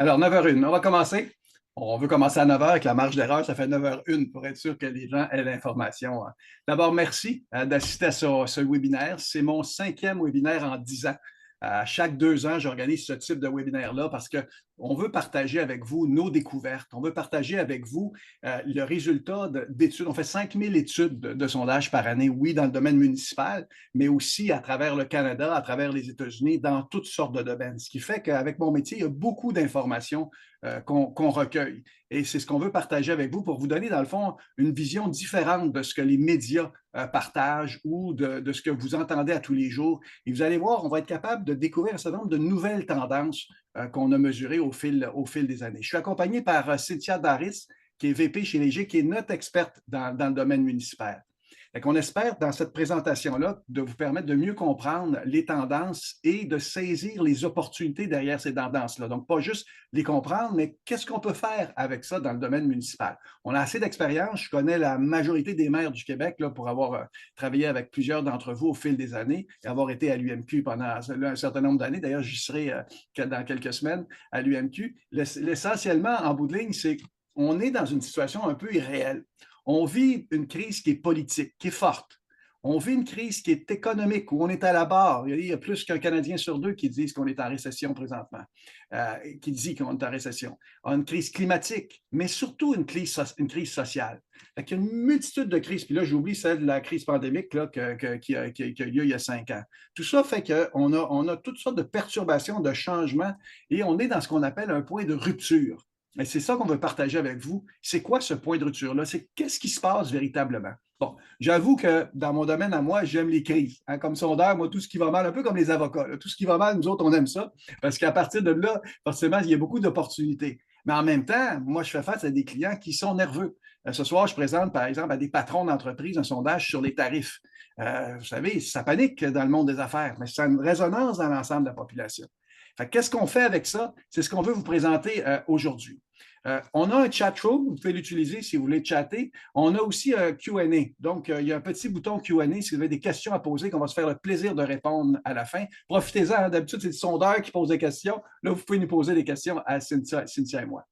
Alors, 9h01, on va commencer. On veut commencer à 9h avec la marge d'erreur, ça fait 9h01 pour être sûr que les gens aient l'information. D'abord, merci d'assister à ce webinaire. C'est mon 5e webinaire en 10 ans. À chaque 2 ans, j'organise ce type de webinaire-là parce qu'on veut partager avec vous nos découvertes. On veut partager avec vous le résultat d'études. On fait 5000 études de sondage par année, oui, dans le domaine municipal, mais aussi à travers le Canada, à travers les États-Unis, dans toutes sortes de domaines. Ce qui fait qu'avec mon métier, il y a beaucoup d'informations qu'on recueille. Et c'est ce qu'on veut partager avec vous pour vous donner, dans le fond, une vision différente de ce que les médias partagent ou de ce que vous entendez à tous les jours. Et vous allez voir, on va être capable de découvrir un certain nombre de nouvelles tendances qu'on a mesurées au fil des années. Je suis accompagné par Cynthia Daris, qui est VP chez Léger, qui est notre experte dans le domaine municipal. On espère, dans cette présentation-là, de vous permettre de mieux comprendre les tendances et de saisir les opportunités derrière ces tendances-là. Donc, pas juste les comprendre, mais qu'est-ce qu'on peut faire avec ça dans le domaine municipal? On a assez d'expérience. Je connais la majorité des maires du Québec là, pour avoir travaillé avec plusieurs d'entre vous au fil des années et avoir été à l'UMQ pendant un certain nombre d'années. D'ailleurs, j'y serai dans quelques semaines à l'UMQ. L'essentiellement, en bout de ligne, c'est qu'on est dans une situation un peu irréelle. On vit une crise qui est politique, qui est forte. On vit une crise qui est économique, où on est à la barre. Il y a plus qu'un Canadien sur deux qui disent qu'on est en récession présentement, qui dit qu'on est en récession. On a une crise climatique, mais surtout une crise sociale. Il y a une multitude de crises. Puis là, j'oublie celle de la crise pandémique là, qui a eu lieu il y a 5 ans. Tout ça fait qu'on a toutes sortes de perturbations, de changements, et on est dans ce qu'on appelle un point de rupture. Et c'est ça qu'on veut partager avec vous. C'est quoi ce point de rupture-là? C'est qu'est-ce qui se passe véritablement? Bon, j'avoue que dans mon domaine à moi, j'aime les crises. Hein, comme sondeur, moi, tout ce qui va mal, un peu comme les avocats, là, tout ce qui va mal, nous autres, on aime ça. Parce qu'à partir de là, forcément, il y a beaucoup d'opportunités. Mais en même temps, moi, je fais face à des clients qui sont nerveux. Ce soir, je présente, par exemple, à des patrons d'entreprise un sondage sur les tarifs. Vous savez, ça panique dans le monde des affaires, mais ça a une résonance dans l'ensemble de la population. Qu'est-ce qu'on fait avec ça? C'est ce qu'on veut vous présenter aujourd'hui. On a un chat room, vous pouvez l'utiliser si vous voulez chatter. On a aussi un Q&A. Donc, il y a un petit bouton Q&A si vous avez des questions à poser qu'on va se faire le plaisir de répondre à la fin. Profitez-en, hein. D'habitude, c'est le sondeur qui pose des questions. Là, vous pouvez nous poser des questions à Cynthia et moi.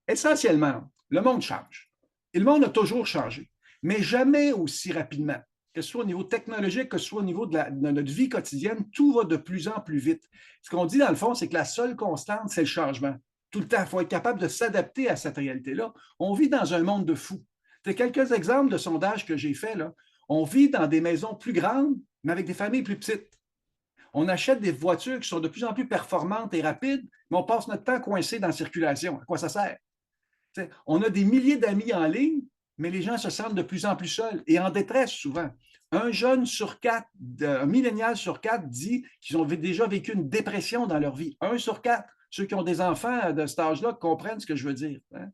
Essentiellement, le monde change. Et le monde a toujours changé, mais jamais aussi rapidement. Que ce soit au niveau technologique, que ce soit au niveau de notre vie quotidienne, tout va de plus en plus vite. Ce qu'on dit dans le fond, c'est que la seule constante, c'est le changement. Tout le temps, il faut être capable de s'adapter à cette réalité-là. On vit dans un monde de fous. C'est quelques exemples de sondages que j'ai faits. Là. On vit dans des maisons plus grandes, mais avec des familles plus petites. On achète des voitures qui sont de plus en plus performantes et rapides, mais on passe notre temps coincé dans la circulation. À quoi ça sert? T'sais, on a des milliers d'amis en ligne, mais les gens se sentent de plus en plus seuls et en détresse souvent. Un jeune sur 4, un millénial sur 4 dit qu'ils ont déjà vécu une dépression dans leur vie. 1 sur 4, ceux qui ont des enfants de cet âge-là comprennent ce que je veux dire. Hein?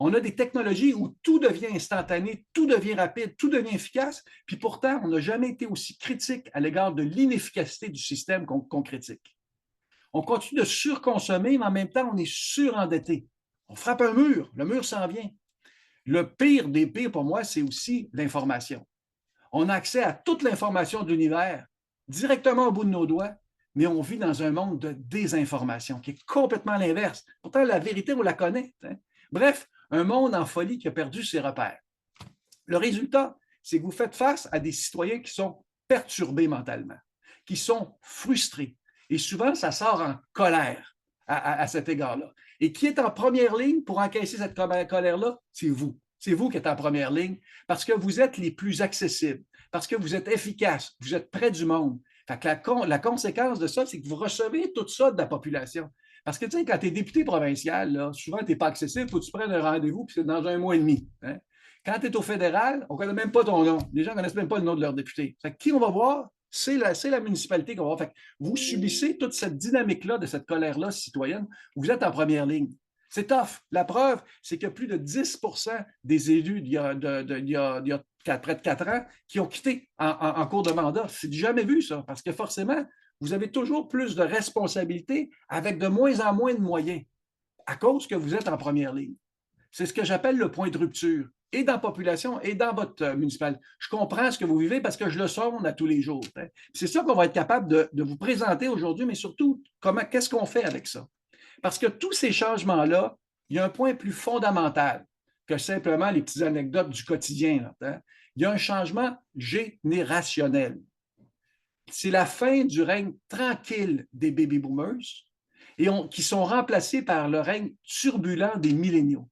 On a des technologies où tout devient instantané, tout devient rapide, tout devient efficace, puis pourtant, on n'a jamais été aussi critique à l'égard de l'inefficacité du système qu'on critique. On continue de surconsommer, mais en même temps, on est surendetté. On frappe un mur, le mur s'en vient. Le pire des pires pour moi, c'est aussi l'information. On a accès à toute l'information de l'univers directement au bout de nos doigts, mais on vit dans un monde de désinformation qui est complètement l'inverse. Pourtant, la vérité, on la connaît. Hein? Bref, un monde en folie qui a perdu ses repères. Le résultat, c'est que vous faites face à des citoyens qui sont perturbés mentalement, qui sont frustrés. Et souvent, ça sort en colère à cet égard-là. Et qui est en première ligne pour encaisser cette colère-là? C'est vous. C'est vous qui êtes en première ligne parce que vous êtes les plus accessibles, parce que vous êtes efficaces, vous êtes près du monde. Fait que la conséquence de ça, c'est que vous recevez tout ça de la population. Parce que, tu sais, quand tu es député provincial, là, souvent, tu n'es pas accessible, il faut que tu prennes un rendez-vous, puis c'est dans 1 mois et demi. Hein? Quand tu es au fédéral, on ne connaît même pas ton nom. Les gens ne connaissent même pas le nom de leur député. Fait que qui on va voir? C'est la municipalité qu'on va voir. Fait que vous subissez toute cette dynamique-là, de cette colère-là citoyenne. Vous êtes en première ligne. C'est tough. La preuve, c'est qu'il y a plus de 10 des élus il y a près de 4 ans qui ont quitté en cours de mandat. C'est jamais vu, ça, parce que forcément, vous avez toujours plus de responsabilités avec de moins en moins de moyens à cause que vous êtes en première ligne. C'est ce que j'appelle le point de rupture, et dans la population et dans votre municipalité. Je comprends ce que vous vivez parce que je le sonde à tous les jours. C'est ça qu'on va être capable de vous présenter aujourd'hui, mais surtout, qu'est-ce qu'on fait avec ça? Parce que tous ces changements-là, il y a un point plus fondamental que simplement les petites anecdotes du quotidien. Là, hein. Il y a un changement générationnel. C'est la fin du règne tranquille des baby boomers qui sont remplacés par le règne turbulent des milléniaux.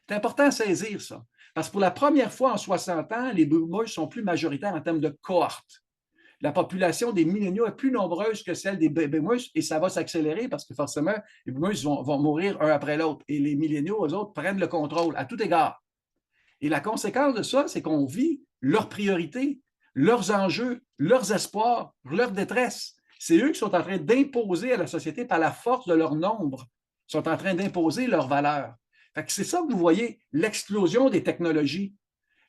C'est important à saisir ça. Parce que pour la première fois en 60 ans, les boomers sont plus majoritaires en termes de cohorte. La population des milléniaux est plus nombreuse que celle des baby boomers et ça va s'accélérer parce que forcément, les boomers vont mourir un après l'autre et les milléniaux, eux autres, prennent le contrôle à tout égard. Et la conséquence de ça, c'est qu'on vit leurs priorités, leurs enjeux, leurs espoirs, leur détresse. C'est eux qui sont en train d'imposer à la société par la force de leur nombre, sont en train d'imposer leurs valeurs. C'est ça que vous voyez, l'explosion des technologies,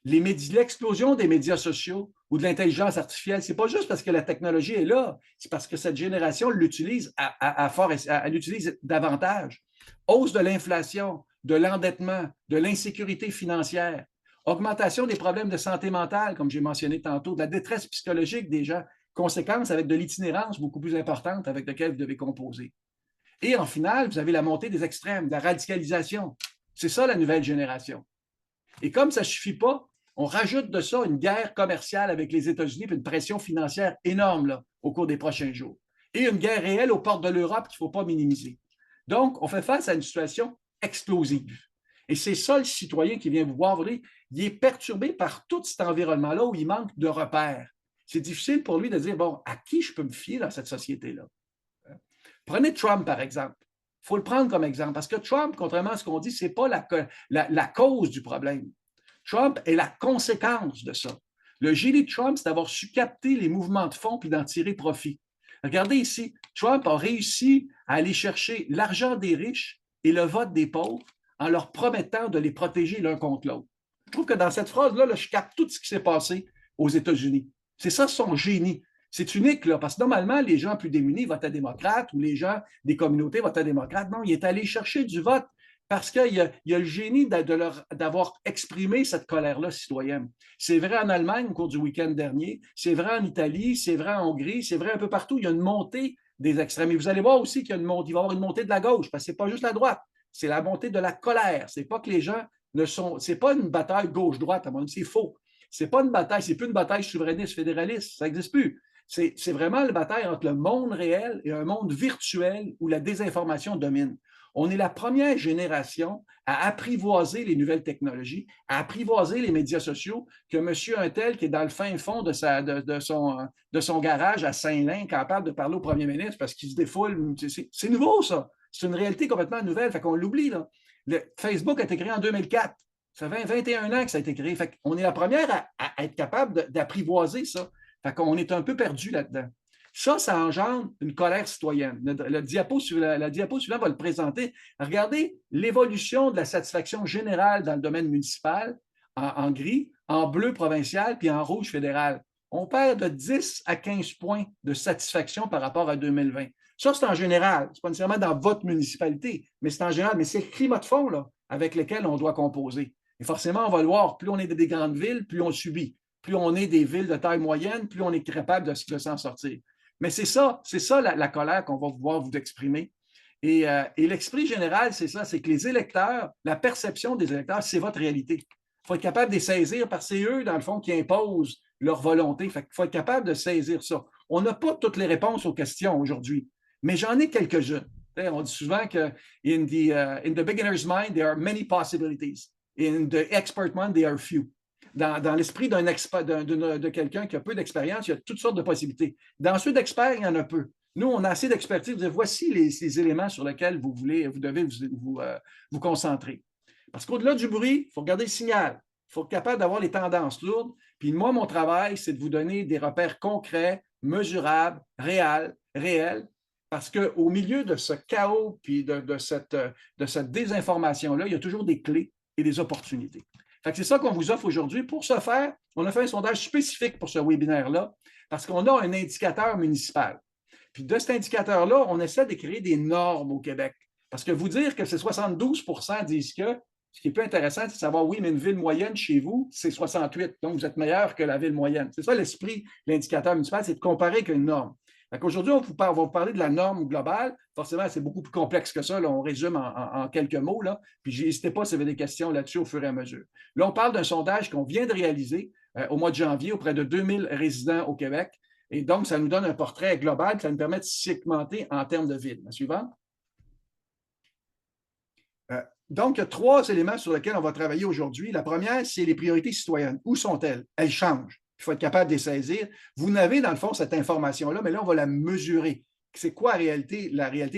l'explosion des médias sociaux ou de l'intelligence artificielle. Ce n'est pas juste parce que la technologie est là, c'est parce que cette génération l'utilise elle l'utilise davantage. Hausse de l'inflation, de l'endettement, de l'insécurité financière, augmentation des problèmes de santé mentale, comme j'ai mentionné tantôt, de la détresse psychologique des gens, conséquence avec de l'itinérance beaucoup plus importante avec laquelle vous devez composer. Et en finale, vous avez la montée des extrêmes, de la radicalisation. C'est ça la nouvelle génération. Et comme ça ne suffit pas, on rajoute de ça une guerre commerciale avec les États-Unis et une pression financière énorme là, au cours des prochains jours. Et une guerre réelle aux portes de l'Europe qu'il ne faut pas minimiser. Donc, on fait face à une situation explosive. Et c'est ça le citoyen qui vient vous voir, il est perturbé par tout cet environnement-là où il manque de repères. C'est difficile pour lui de dire, bon, à qui je peux me fier dans cette société-là? Prenez Trump, par exemple. Il faut le prendre comme exemple, parce que Trump, contrairement à ce qu'on dit, ce n'est pas la cause du problème. Trump est la conséquence de ça. Le génie de Trump, c'est d'avoir su capter les mouvements de fond puis d'en tirer profit. Regardez ici, Trump a réussi à aller chercher l'argent des riches et le vote des pauvres en leur promettant de les protéger l'un contre l'autre. Je trouve que dans cette phrase-là, là, je capte tout ce qui s'est passé aux États-Unis. C'est ça son génie. C'est unique, là, parce que normalement, les gens plus démunis votent à démocrate ou les gens des communautés votent à démocrate. Non, il est allé chercher du vote parce qu'il y a le génie d'avoir exprimé cette colère-là citoyenne. C'est vrai en Allemagne au cours du week-end dernier, c'est vrai en Italie, c'est vrai en Hongrie, c'est vrai un peu partout. Il y a une montée des extrêmes. Et vous allez voir aussi qu'il y a il va y avoir une montée de la gauche, parce que ce n'est pas juste la droite, c'est la montée de la colère. Ce n'est pas que les gens ne sont... Ce n'est pas une bataille gauche-droite, à mon avis, c'est faux. Ce n'est pas une bataille, c'est plus une bataille souverainiste, fédéraliste, ça n'existe plus. C'est vraiment la bataille entre le monde réel et un monde virtuel où la désinformation domine. On est la première génération à apprivoiser les nouvelles technologies, à apprivoiser les médias sociaux, que monsieur un tel qui est dans le fin fond de son garage à Saint-Lin, capable de parler au premier ministre parce qu'il se défoule. C'est nouveau, ça. C'est une réalité complètement nouvelle. Fait qu'on l'oublie, là. Facebook a été créé en 2004. Ça fait 21 ans que ça a été créé. Fait qu'on est la première à être capable d'apprivoiser ça. Fait qu'on est un peu perdu là-dedans. Ça engendre une colère citoyenne. La diapo suivante va le présenter. Regardez l'évolution de la satisfaction générale dans le domaine municipal en gris, en bleu provincial, puis en rouge fédéral. On perd de 10 à 15 points de satisfaction par rapport à 2020. Ça, c'est en général. Ce n'est pas nécessairement dans votre municipalité, mais c'est en général. Mais c'est le climat de fond là, avec lequel on doit composer. Et forcément, on va le voir, plus on est des grandes villes, plus on subit. Plus on est des villes de taille moyenne, plus on est capable de s'en sortir. Mais c'est ça la colère qu'on va pouvoir vous exprimer. Et l'esprit général, c'est ça, c'est que les électeurs, la perception des électeurs, c'est votre réalité. Il faut être capable de les saisir parce que c'est eux, dans le fond, qui imposent leur volonté. Il faut être capable de saisir ça. On n'a pas toutes les réponses aux questions aujourd'hui, mais j'en ai quelques-unes. On dit souvent que in the beginner's mind, there are many possibilities. In the expert mind, there are few. Dans l'esprit de quelqu'un qui a peu d'expérience, il y a toutes sortes de possibilités. Dans ceux d'experts, il y en a peu. Nous, on a assez d'expertise. Voici ces éléments sur lesquels vous devez vous concentrer. Parce qu'au-delà du bruit, il faut regarder le signal. Il faut être capable d'avoir les tendances lourdes. Puis moi, mon travail, c'est de vous donner des repères concrets, mesurables, réels, parce qu'au milieu de ce chaos puis de cette désinformation-là, il y a toujours des clés et des opportunités. C'est ça qu'on vous offre aujourd'hui. Pour ce faire, on a fait un sondage spécifique pour ce webinaire-là parce qu'on a un indicateur municipal. Puis de cet indicateur-là, on essaie de créer des normes au Québec. Parce que vous dire que c'est 72 disent que, ce qui est plus intéressant, c'est de savoir, oui, mais une ville moyenne chez vous, c'est 68. Donc, vous êtes meilleur que la ville moyenne. C'est ça l'esprit de l'indicateur municipal, c'est de comparer qu'une norme. Aujourd'hui, on va vous parler de la norme globale. Forcément, c'est beaucoup plus complexe que ça. Là, on résume en quelques mots. Là. Puis n'hésitez pas si vous avez des questions là-dessus au fur et à mesure. Là, on parle d'un sondage qu'on vient de réaliser au mois de janvier auprès de 2000 résidents au Québec. Et donc, ça nous donne un portrait global, ça nous permet de segmenter en termes de ville. La suivante. Donc, il y a 3 éléments sur lesquels on va travailler aujourd'hui. La première, c'est les priorités citoyennes. Où sont-elles? Elles changent. Il faut être capable de les saisir. Vous n'avez, dans le fond, cette information-là, mais là, on va la mesurer. C'est quoi la réalité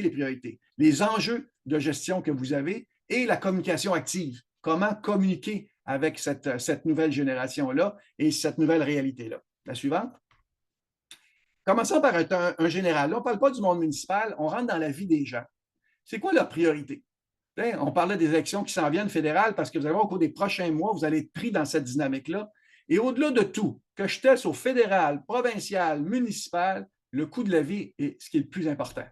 des priorités? Les enjeux de gestion que vous avez et la communication active. Comment communiquer avec cette nouvelle génération-là et cette nouvelle réalité-là. La suivante. Commençons par un général. Là, on ne parle pas du monde municipal, on rentre dans la vie des gens. C'est quoi leur priorité? On parlait des élections qui s'en viennent fédérales parce que vous allez voir au cours des prochains mois, vous allez être pris dans cette dynamique-là. Et au-delà de tout, que je teste au fédéral, provincial, municipal, le coût de la vie est ce qui est le plus important.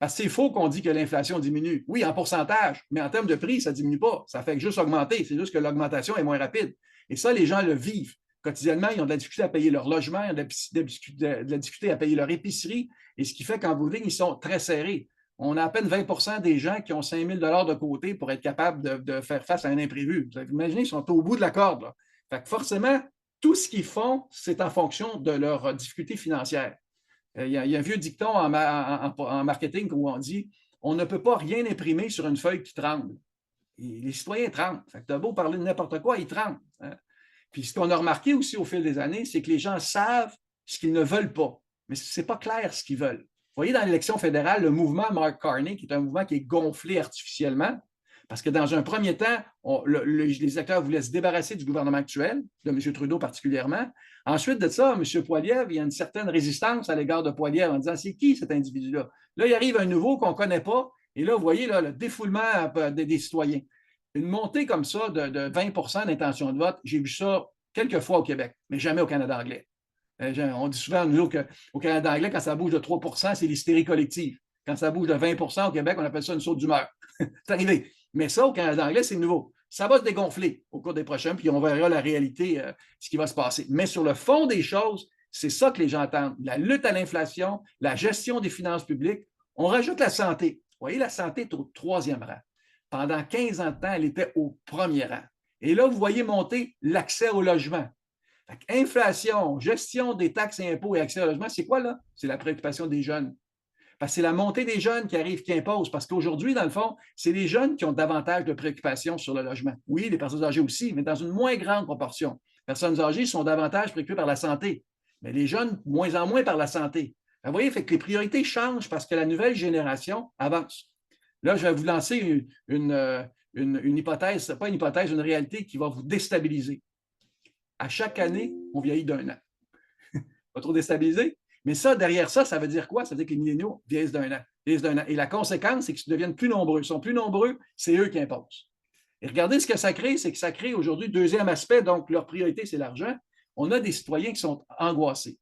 Parce que c'est faux qu'on dit que l'inflation diminue. Oui, en pourcentage, mais en termes de prix, ça ne diminue pas. Ça fait juste augmenter. C'est juste que l'augmentation est moins rapide. Et ça, les gens le vivent. Quotidiennement, ils ont de la difficulté à payer leur logement, ils ont de la difficulté à payer leur épicerie. Et ce qui fait qu'en bout de ligne, ils sont très serrés. On a à peine 20 des gens qui ont 5 000 de côté pour être capables de faire face à un imprévu. Vous imaginez, ils sont au bout de la corde. Là. Fait que forcément, tout ce qu'ils font, c'est en fonction de leurs difficultés financières. Il y a un vieux dicton en marketing où on dit on ne peut pas rien imprimer sur une feuille qui tremble. Et les citoyens tremblent. Tu as beau parler de n'importe quoi, ils tremblent. Hein? Puis ce qu'on a remarqué aussi au fil des années, c'est que les gens savent ce qu'ils ne veulent pas, mais ce n'est pas clair ce qu'ils veulent. Vous voyez, dans l'élection fédérale, le mouvement Mark Carney, qui est un mouvement qui est gonflé artificiellement, parce que dans un premier temps, les acteurs voulaient se débarrasser du gouvernement actuel, de M. Trudeau particulièrement. Ensuite de ça, M. Poilievre, il y a une certaine résistance à l'égard de Poilievre en disant c'est qui cet individu-là? Là, il arrive un nouveau qu'on ne connaît pas, et là, vous voyez là, le défoulement des citoyens. Une montée comme ça de 20 d'intention de vote, j'ai vu ça quelques fois au Québec, mais jamais au Canada anglais. On dit souvent, nous, qu'au Canada anglais, quand ça bouge de 3 c'est l'hystérie collective. Quand ça bouge de 20 au Québec, on appelle ça une saute d'humeur. C'est arrivé. Mais ça, au Canada anglais, c'est nouveau. Ça va se dégonfler au cours des prochains, puis on verra la réalité, ce qui va se passer. Mais sur le fond des choses, c'est ça que les gens attendent. La lutte à l'inflation, la gestion des finances publiques. On rajoute la santé. Vous voyez, la santé est au 3e rang. Pendant 15 ans de temps, elle était au 1er rang. Et là, vous voyez monter l'accès au logement. Inflation, gestion des taxes et impôts et accès au logement, c'est quoi là? C'est la préoccupation des jeunes. Parce que c'est la montée des jeunes qui arrive, qui impose. Parce qu'aujourd'hui, dans le fond, c'est les jeunes qui ont davantage de préoccupations sur le logement. Oui, les personnes âgées aussi, mais dans une moins grande proportion. Les personnes âgées sont davantage préoccupées par la santé, mais les jeunes, moins en moins par la santé. Vous voyez, fait que les priorités changent parce que la nouvelle génération avance. Là, je vais vous lancer une hypothèse, pas une hypothèse, une réalité qui va vous déstabiliser. À chaque année, on vieillit d'1 an. Pas trop déstabilisé? Mais ça, derrière ça, ça veut dire quoi? Ça veut dire que les milléniaux vieillissent d'1 an. Et la conséquence, c'est qu'ils deviennent plus nombreux. Ils sont plus nombreux, c'est eux qui imposent. Et regardez ce que ça crée, c'est que ça crée aujourd'hui, deuxième aspect, donc leur priorité, c'est l'argent. On a des citoyens qui sont angoissés.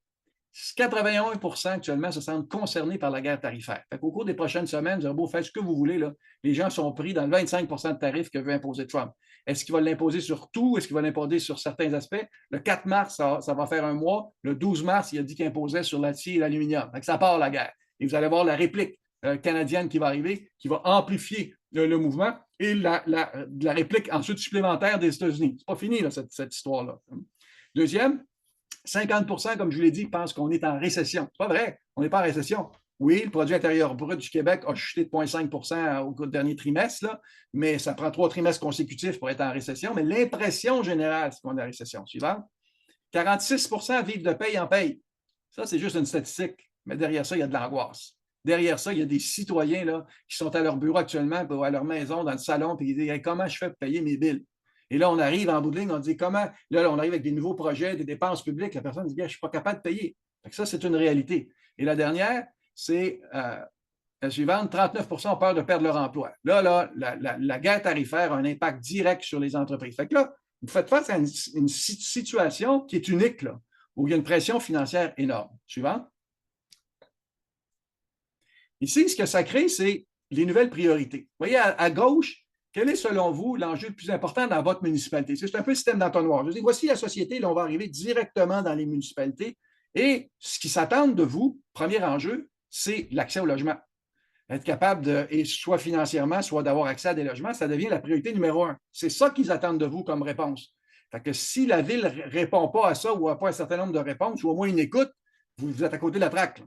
81 actuellement se sentent concernés par la guerre tarifaire. Au cours des prochaines semaines, vous avez beau faire ce que vous voulez, là, les gens sont pris dans le 25 de tarif que veut imposer Trump. Est-ce qu'il va l'imposer sur tout? Est-ce qu'il va l'imposer sur certains aspects? Le 4 mars, ça va faire un mois. Le 12 mars, il a dit qu'il imposait sur l'acier et l'aluminium. Ça part la guerre. Et vous allez voir la réplique canadienne qui va arriver, qui va amplifier le mouvement, et la réplique ensuite supplémentaire des États-Unis. C'est pas fini, là, cette histoire-là. Deuxième, 50 comme je vous l'ai dit, pensent qu'on est en récession. C'est pas vrai, on n'est pas en récession. Oui, le produit intérieur brut du Québec a chuté de 0,5 au dernier trimestre, là, mais ça prend 3 trimestres consécutifs pour être en récession. Mais l'impression générale, c'est qu'on est en récession. Suivant. 46 vivent de paye en paye. Ça, c'est juste une statistique. Mais derrière ça, il y a de l'angoisse. Derrière ça, il y a des citoyens là, qui sont à leur bureau actuellement, ou à leur maison, dans le salon, puis ils disent hey, comment je fais pour payer mes billes? Et là, on arrive en bout de ligne, on dit comment? Là, on arrive avec des nouveaux projets, des dépenses publiques. La personne dit je ne suis pas capable de payer. Ça, c'est une réalité. Et la dernière, c'est la suivante 39 ont peur de perdre leur emploi. Là, la guerre tarifaire a un impact direct sur les entreprises. Fait que là, vous faites face à une situation qui est unique, là, où il y a une pression financière énorme. Suivant. Ici, ce que ça crée, c'est les nouvelles priorités. Vous voyez, à gauche, quel est, selon vous, l'enjeu le plus important dans votre municipalité? C'est un peu le système d'entonnoir. Je dis, voici la société, là, on va arriver directement dans les municipalités. Et ce qu'ils s'attendent de vous, premier enjeu, c'est l'accès au logement. Être capable de, et soit financièrement, soit d'avoir accès à des logements, ça devient la priorité numéro un. C'est ça qu'ils attendent de vous comme réponse. Fait que si la ville ne répond pas à ça ou n'a pas un certain nombre de réponses ou au moins une écoute, vous êtes à côté de la traque. Là.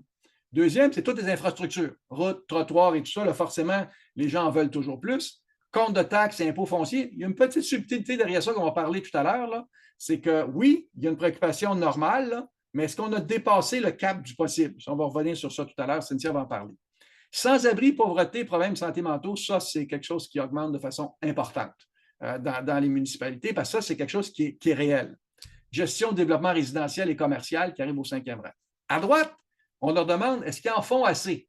Deuxième, c'est toutes les infrastructures, routes, trottoirs et tout ça. Là, forcément, les gens en veulent toujours plus. Compte de taxes et impôts fonciers. Il y a une petite subtilité derrière ça qu'on va parler tout à l'heure. C'est que oui, il y a une préoccupation normale, là, mais est-ce qu'on a dépassé le cap du possible? On va revenir sur ça tout à l'heure. Cynthia va en parler. Sans-abri, pauvreté, problèmes de santé mentaux, ça, c'est quelque chose qui augmente de façon importante dans les municipalités, parce que ça, c'est quelque chose qui est réel. Gestion, développement résidentiel et commercial qui arrive au 5e rang. À droite, on leur demande est-ce qu'ils en font assez?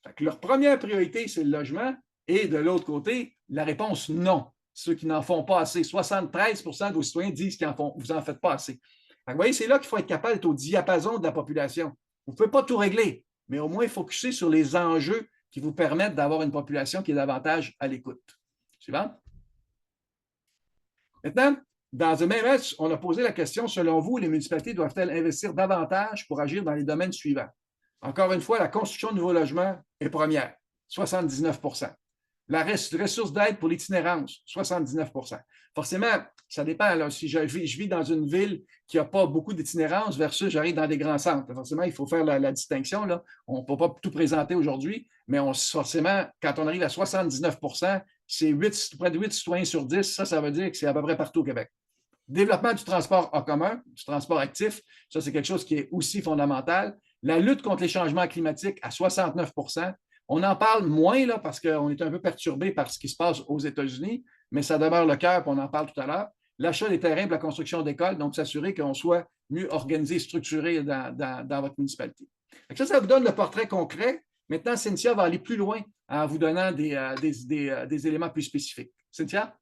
Fait que leur première priorité, c'est le logement, et de l'autre côté, la réponse non. Ceux qui n'en font pas assez. 73% de vos citoyens disent qu'ils vous n'en faites pas assez. Fait que, vous voyez, c'est là qu'il faut être capable d'être au diapason de la population. Vous ne pouvez pas tout régler, mais au moins focuser sur les enjeux qui vous permettent d'avoir une population qui est davantage à l'écoute. Suivant. Maintenant, dans un même match, on a posé la question, selon vous, les municipalités doivent-elles investir davantage pour agir dans les domaines suivants? Encore une fois, la construction de nouveaux logements est première, 79 La ressource d'aide pour l'itinérance, 79 Forcément, ça dépend. Là, si je vis dans une ville qui n'a pas beaucoup d'itinérance versus j'arrive dans des grands centres. Forcément, il faut faire la distinction. Là. On ne peut pas tout présenter aujourd'hui, mais forcément, quand on arrive à 79 c'est près de 8 citoyens sur 10. Ça veut dire que c'est à peu près partout au Québec. Développement du transport en commun, du transport actif, ça, c'est quelque chose qui est aussi fondamental. La lutte contre les changements climatiques à 69 On en parle moins là, parce qu'on est un peu perturbé par ce qui se passe aux États-Unis, mais ça demeure le cœur, puis on en parle tout à l'heure. L'achat des terrains pour la construction d'écoles, donc s'assurer qu'on soit mieux organisé, structuré dans votre municipalité. Ça vous donne le portrait concret. Maintenant, Cynthia va aller plus loin en vous donnant des éléments plus spécifiques. Cynthia?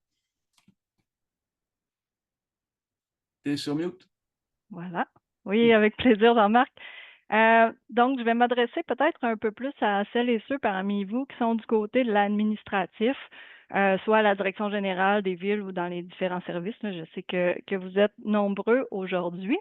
Tu es sur mute? Voilà. Oui, avec plaisir, Jean-Marc. Donc, je vais m'adresser peut-être un peu plus à celles et ceux parmi vous qui sont du côté de l'administratif, soit à la direction générale des villes ou dans les différents services. Là. Je sais que vous êtes nombreux aujourd'hui.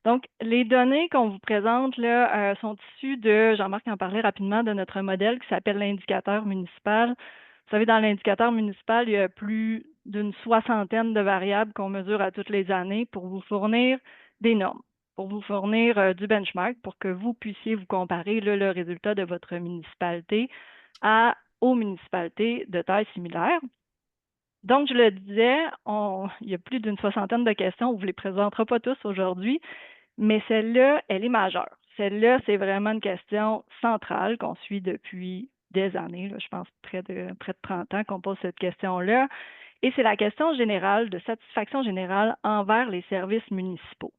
Donc, les données qu'on vous présente là, sont issues de, Jean-Marc en parlait rapidement, de notre modèle qui s'appelle l'indicateur municipal. Vous savez, dans l'indicateur municipal, il y a plus d'une soixantaine de variables qu'on mesure à toutes les années pour vous fournir des normes, pour vous fournir du benchmark, pour que vous puissiez vous comparer là, le résultat de votre municipalité aux municipalités de taille similaire. Donc, je le disais, il y a plus d'une soixantaine de questions. On ne vous les présentera pas tous aujourd'hui, mais celle-là, elle est majeure. Celle-là, c'est vraiment une question centrale qu'on suit depuis des années. Là, je pense près de 30 ans qu'on pose cette question-là. Et c'est la question générale de satisfaction générale envers les services municipaux.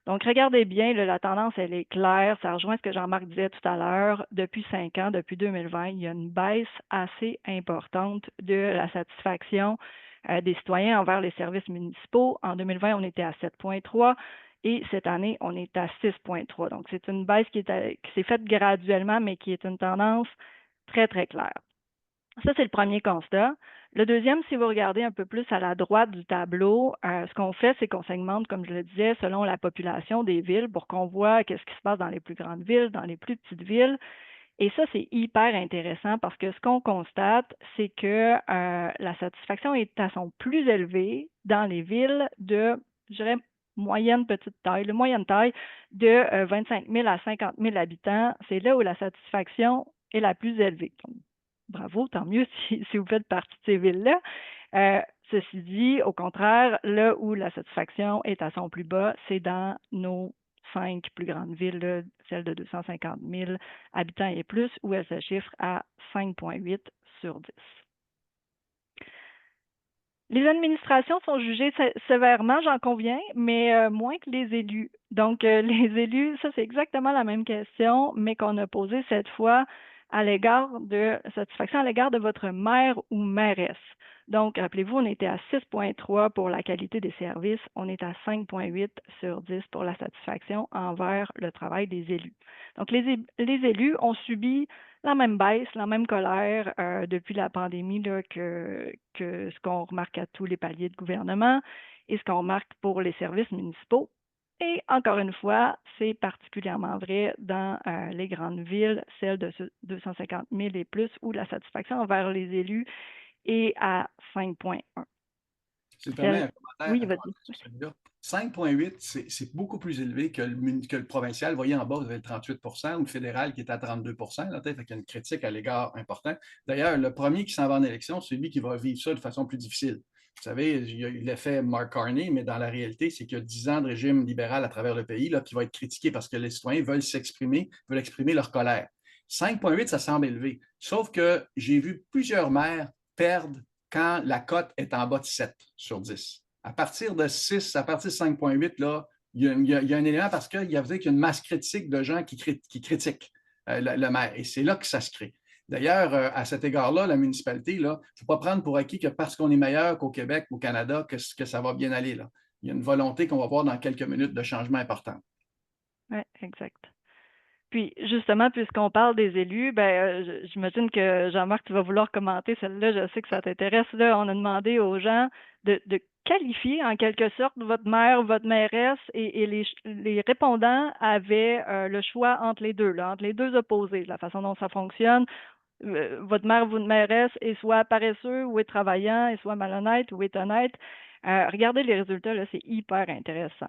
Donc, regardez bien, là, la tendance, elle est claire. Ça rejoint ce que Jean-Marc disait tout à l'heure. Depuis 5 ans, depuis 2020, il y a une baisse assez importante de la satisfaction des citoyens envers les services municipaux. En 2020, on était à 7,3 et cette année, on est à 6,3. Donc, c'est une baisse qui s'est faite graduellement, mais qui est une tendance très, très claire. Ça, c'est le premier constat. Le deuxième, si vous regardez un peu plus à la droite du tableau, ce qu'on fait, c'est qu'on segmente, comme je le disais, selon la population des villes pour qu'on voit qu'est-ce qui se passe dans les plus grandes villes, dans les plus petites villes. Et ça, c'est hyper intéressant parce que ce qu'on constate, c'est que la satisfaction est à son plus élevé dans les villes de, je dirais, moyenne petite taille, de moyenne taille de 25 000 à 50 000 habitants. C'est là où la satisfaction est la plus élevée. Donc, bravo, tant mieux si vous faites partie de ces villes-là. Ceci dit, au contraire, là où la satisfaction est à son plus bas, c'est dans nos 5 plus grandes villes, là, celles de 250 000 habitants et plus, où elle se chiffre à 5,8 sur 10. Les administrations sont jugées sévèrement, j'en conviens, mais moins que les élus. Donc, les élus, ça, c'est exactement la même question, mais qu'on a posée cette fois à l'égard de satisfaction à l'égard de votre maire ou mairesse. Donc, rappelez-vous, on était à 6,3 pour la qualité des services, on est à 5,8 sur 10 pour la satisfaction envers le travail des élus. Donc, les élus ont subi la même baisse, la même colère depuis la pandémie là, que ce qu'on remarque à tous les paliers de gouvernement et ce qu'on remarque pour les services municipaux. Et encore une fois, c'est particulièrement vrai dans les grandes villes, celles de 250 000 et plus, où la satisfaction envers les élus est à 5,1. Si tu me permets Celle... Oui, un vas-y. commentaire sur celui-là. 5,8, c'est beaucoup plus élevé que le provincial. Vous voyez en bas, vous avez le 38 ou le fédéral qui est à 32 là, fait qu'il y a une critique à l'égard important. D'ailleurs, le premier qui s'en va en élection, c'est lui qui va vivre ça de façon plus difficile. Vous savez, il y a eu l'effet Mark Carney, mais dans la réalité, c'est qu'il y a 10 ans de régime libéral à travers le pays là, qui va être critiqué parce que les citoyens veulent s'exprimer, veulent exprimer leur colère. 5,8, ça semble élevé. Sauf que j'ai vu plusieurs maires perdre quand la cote est en bas de 7 sur 10. À partir de 6, à partir de 5,8, là, il y a un élément parce qu'il y a une masse critique de gens qui critiquent le maire. Et c'est là que ça se crée. D'ailleurs, à cet égard-là, la municipalité, il ne faut pas prendre pour acquis que parce qu'on est meilleur qu'au Québec ou au Canada, que ça va bien aller. Là. Il y a une volonté qu'on va voir dans quelques minutes de changement important. Oui, exact. Puis, justement, puisqu'on parle des élus, j'imagine que Jean-Marc, tu vas vouloir commenter celle-là. Je sais que ça t'intéresse. Là, on a demandé aux gens de qualifier en quelque sorte votre maire, votre mairesse, et les répondants avaient le choix entre les deux, là, entre les deux opposés, la façon dont ça fonctionne. Votre maire, votre mairesse est soit paresseux ou est travaillant, est soit malhonnête ou est honnête. Regardez les résultats, là, c'est hyper intéressant.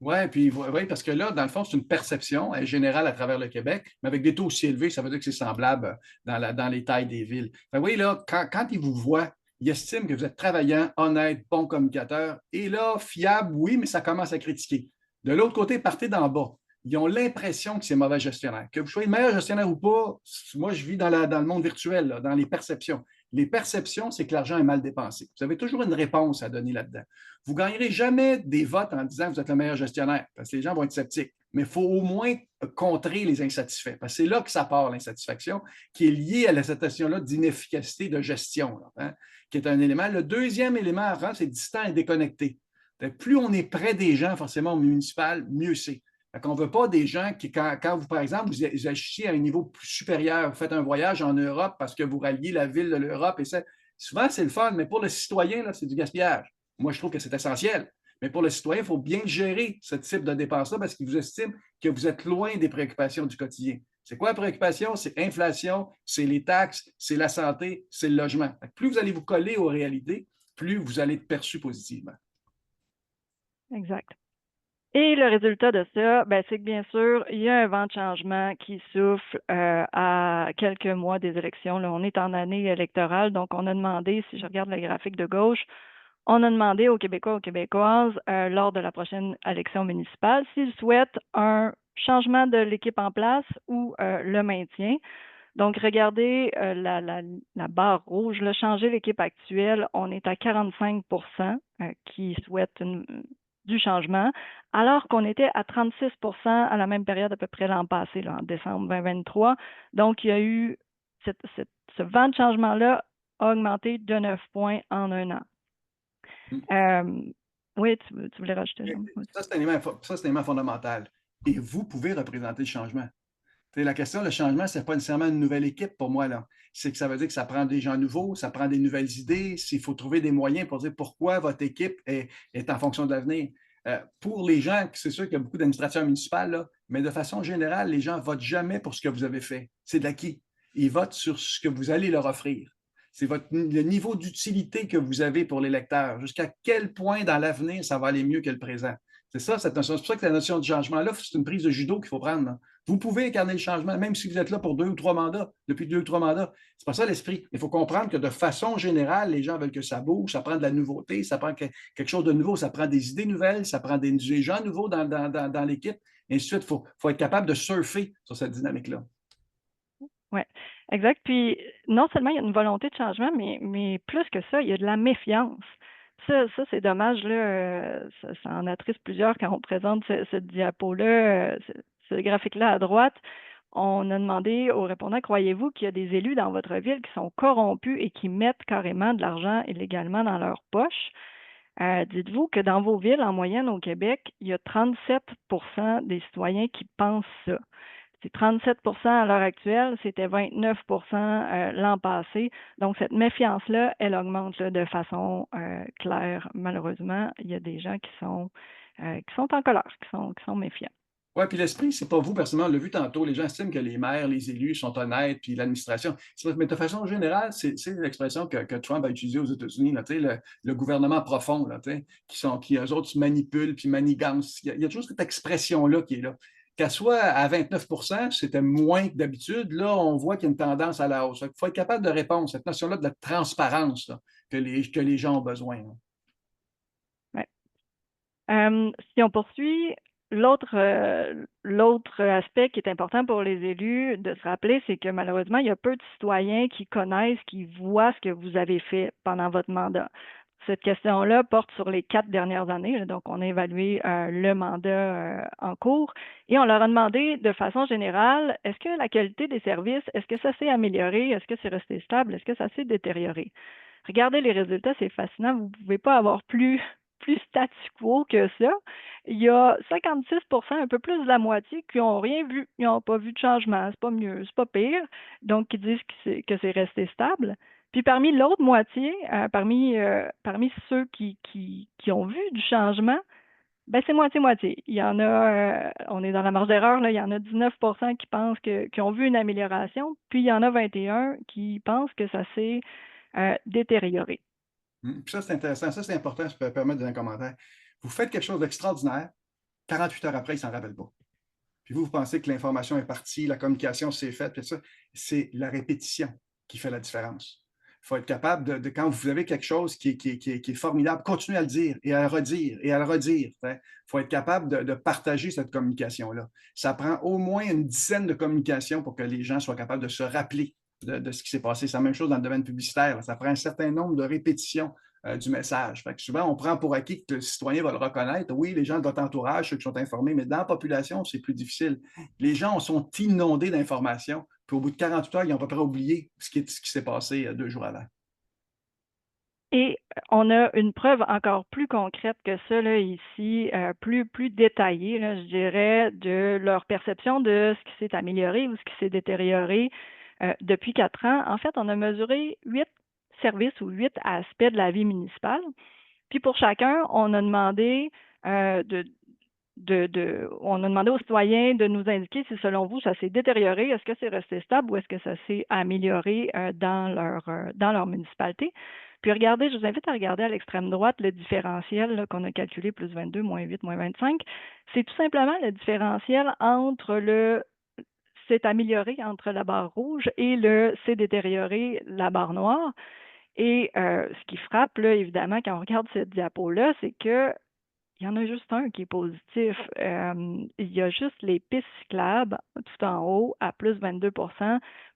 Oui, puis ouais, parce que là, dans le fond, c'est une perception générale à travers le Québec, mais avec des taux aussi élevés, ça veut dire que c'est semblable dans les tailles des villes. Oui, là, quand ils vous voient, ils estiment que vous êtes travaillant, honnête, bon communicateur, et là, fiable, oui, mais ça commence à critiquer. De l'autre côté, partez d'en bas. Ils ont l'impression que c'est mauvais gestionnaire. Que vous soyez meilleur gestionnaire ou pas, moi, je vis dans le monde virtuel, là, dans les perceptions. Les perceptions, c'est que l'argent est mal dépensé. Vous avez toujours une réponse à donner là-dedans. Vous ne gagnerez jamais des votes en disant que vous êtes le meilleur gestionnaire, parce que les gens vont être sceptiques. Mais il faut au moins contrer les insatisfaits, parce que c'est là que ça part, l'insatisfaction, qui est liée à la situation-là d'inefficacité de gestion, là, hein, qui est un élément. Le deuxième élément à rendre, c'est distant et déconnecté. Plus on est près des gens, forcément, au municipal, mieux c'est. On ne veut pas des gens qui, quand vous, par exemple, vous agissez à un niveau plus supérieur, vous faites un voyage en Europe parce que vous ralliez la ville de l'Europe, et ça, souvent, c'est le fun, mais pour le citoyen, là, c'est du gaspillage. Moi, je trouve que c'est essentiel. Mais pour le citoyen, il faut bien gérer ce type de dépenses-là parce qu'il vous estime que vous êtes loin des préoccupations du quotidien. C'est quoi la préoccupation? C'est l'inflation, c'est les taxes, c'est la santé, c'est le logement. Plus vous allez vous coller aux réalités, plus vous allez être perçu positivement. Exact. Et le résultat de ça, c'est que bien sûr, il y a un vent de changement qui souffle à quelques mois des élections. Là, on est en année électorale, donc on a demandé, si je regarde le graphique de gauche, on a demandé aux Québécois, aux Québécoises, lors de la prochaine élection municipale, s'ils souhaitent un changement de l'équipe en place ou le maintien. Donc, regardez la barre rouge, là, changer l'équipe actuelle, on est à 45 qui souhaitent du changement, alors qu'on était à 36 à la même période à peu près l'an passé, là, en décembre 2023. Donc, il y a eu ce vent de changement-là a augmenté de 9 points en un an. Oui, tu voulais rajouter, Jean? Ça, c'est un élément fondamental. Et vous pouvez représenter le changement. La question, le changement, ce n'est pas nécessairement une nouvelle équipe pour moi. Là. C'est que ça veut dire que ça prend des gens nouveaux, ça prend des nouvelles idées. Il faut trouver des moyens pour dire pourquoi votre équipe est en fonction de l'avenir. Pour les gens, c'est sûr qu'il y a beaucoup d'administrations municipales, là, mais de façon générale, les gens ne votent jamais pour ce que vous avez fait. C'est de l'acquis. Ils votent sur ce que vous allez leur offrir. C'est le niveau d'utilité que vous avez pour l'électeur. Jusqu'à quel point dans l'avenir ça va aller mieux que le présent. C'est ça, cette notion. C'est pour ça que la notion de changement-là, c'est une prise de judo qu'il faut prendre. Là. Vous pouvez incarner le changement, même si vous êtes là pour 2 ou 3 mandats, depuis 2 ou 3 mandats. C'est pas ça l'esprit. Il faut comprendre que de façon générale, les gens veulent que ça bouge, ça prend de la nouveauté, ça prend quelque chose de nouveau, ça prend des idées nouvelles, ça prend des gens nouveaux dans l'équipe. Et ainsi de suite, faut être capable de surfer sur cette dynamique-là. Oui, exact. Puis non seulement il y a une volonté de changement, mais plus que ça, il y a de la méfiance. Ça c'est dommage, là, ça en attriste plusieurs quand on présente cette diapo-là, ce graphique-là à droite. On a demandé aux répondants, croyez-vous qu'il y a des élus dans votre ville qui sont corrompus et qui mettent carrément de l'argent illégalement dans leur poche? Dites-vous que dans vos villes, en moyenne au Québec, il y a 37 des citoyens qui pensent ça. C'est 37 à l'heure actuelle, c'était 29 l'an passé. Donc, cette méfiance-là, elle augmente là, de façon claire. Malheureusement, il y a des gens qui sont qui sont en colère, qui sont méfiants. Oui, puis l'esprit, c'est pas vous personnellement, on l'a vu tantôt, les gens estiment que les maires, les élus sont honnêtes, puis l'administration. Mais de façon générale, c'est l'expression que Trump a utilisée aux États-Unis, là, le gouvernement profond, là, qui eux autres se manipulent puis manigancent. Il y a toujours cette expression-là qui est là. Qu'elle soit à 29 c'était moins que d'habitude. Là, on voit qu'il y a une tendance à la hausse. Il faut être capable de répondre, cette notion-là de la transparence là, que les gens ont besoin. Là. Ouais. Si on poursuit, l'autre aspect qui est important pour les élus de se rappeler, c'est que malheureusement, il y a peu de citoyens qui connaissent, qui voient ce que vous avez fait pendant votre mandat. Cette question-là porte sur les 4 dernières années. Donc, on a évalué le mandat en cours et on leur a demandé de façon générale, est-ce que la qualité des services, est-ce que ça s'est amélioré? Est-ce que c'est resté stable? Est-ce que ça s'est détérioré? Regardez les résultats, c'est fascinant. Vous ne pouvez pas avoir plus statu quo que ça. Il y a 56 un peu plus de la moitié, qui n'ont rien vu. Ils n'ont pas vu de changement. C'est pas mieux, c'est pas pire. Donc, qui disent que c'est resté stable. Puis parmi l'autre moitié, parmi ceux qui ont vu du changement, ben c'est moitié-moitié. Il y en a, on est dans la marge d'erreur, là, il y en a 19 qui pensent qui ont vu une amélioration, puis il y en a 21 qui pensent que ça s'est détérioré. Puis ça, c'est intéressant. Ça, c'est important. Je peux permettre de donner un commentaire. Vous faites quelque chose d'extraordinaire. 48 heures après, ils ne s'en rappellent pas. Puis vous pensez que l'information est partie, la communication s'est faite, puis ça, c'est la répétition qui fait la différence. Il faut être capable quand vous avez quelque chose qui est formidable, continuer à le dire et à le redire et à le redire. Il faut être capable de partager cette communication-là. Ça prend au moins une dizaine de communications pour que les gens soient capables de se rappeler de ce qui s'est passé. C'est la même chose dans le domaine publicitaire. Là. Ça prend un certain nombre de répétitions du message. Fait que souvent, on prend pour acquis que le citoyen va le reconnaître. Oui, les gens de votre entourage, ceux qui sont informés, mais dans la population, c'est plus difficile. Les gens sont inondés d'informations, puis au bout de 48 heures, ils ont à peu près oublié ce qui s'est passé 2 jours avant. Et on a une preuve encore plus concrète que ça, là, ici, plus détaillée, là, je dirais, de leur perception de ce qui s'est amélioré ou ce qui s'est détérioré depuis 4 ans. En fait, on a mesuré 8 services ou 8 aspects de la vie municipale. Puis pour chacun, on a demandé on a demandé aux citoyens de nous indiquer si, selon vous, ça s'est détérioré, est-ce que c'est resté stable ou est-ce que ça s'est amélioré dans leur municipalité. Puis regardez, je vous invite à regarder à l'extrême droite le différentiel qu'on a calculé, plus 22, moins 8, moins 25. C'est tout simplement le différentiel entre le c'est amélioré entre la barre rouge et le c'est détérioré, la barre noire. Et ce qui frappe, là, évidemment, quand on regarde cette diapo-là, c'est que il y en a juste un qui est positif. Il y a juste les pistes cyclables tout en haut à plus 22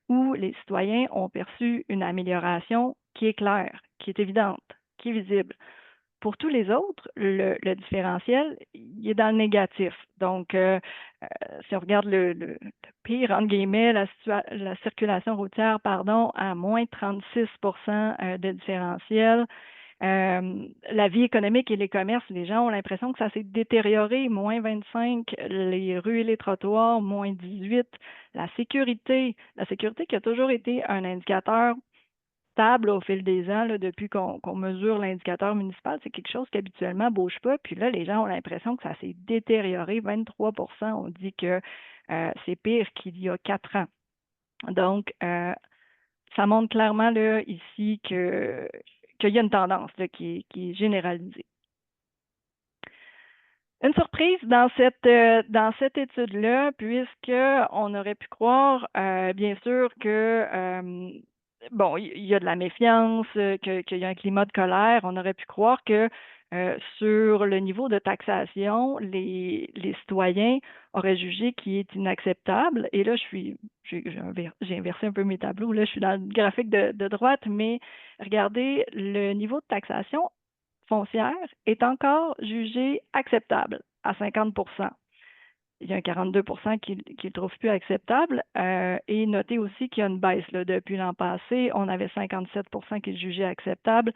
où les citoyens ont perçu une amélioration qui est claire, qui est évidente, qui est visible. Pour tous les autres, le différentiel, il est dans le négatif. Donc, si on regarde le pire, entre guillemets, la circulation routière, pardon, à moins 36 de différentiel. La vie économique et les commerces, les gens ont l'impression que ça s'est détérioré, moins 25, les rues et les trottoirs, moins 18. La sécurité qui a toujours été un indicateur stable au fil des ans, là, depuis qu'on mesure l'indicateur municipal, c'est quelque chose qui habituellement ne bouge pas. Puis là, les gens ont l'impression que ça s'est détérioré. 23 on dit que c'est pire qu'il y a 4 ans. Donc, ça montre clairement là, ici qu'il y a une tendance là, qui est généralisée. Une surprise dans cette étude-là, puisqu'on aurait pu croire, bien sûr, bon, il y a de la méfiance, qu'il y a un climat de colère. On aurait pu croire que sur le niveau de taxation, les citoyens auraient jugé qu'il est inacceptable. Et là, j'ai inversé un peu mes tableaux. Là, je suis dans le graphique de droite, mais regardez, le niveau de taxation foncière est encore jugé acceptable à 50 il y a un 42 qui ne le trouve plus acceptable. Et notez aussi qu'il y a une baisse. Là, depuis l'an passé, on avait 57 qui le jugeaient acceptable.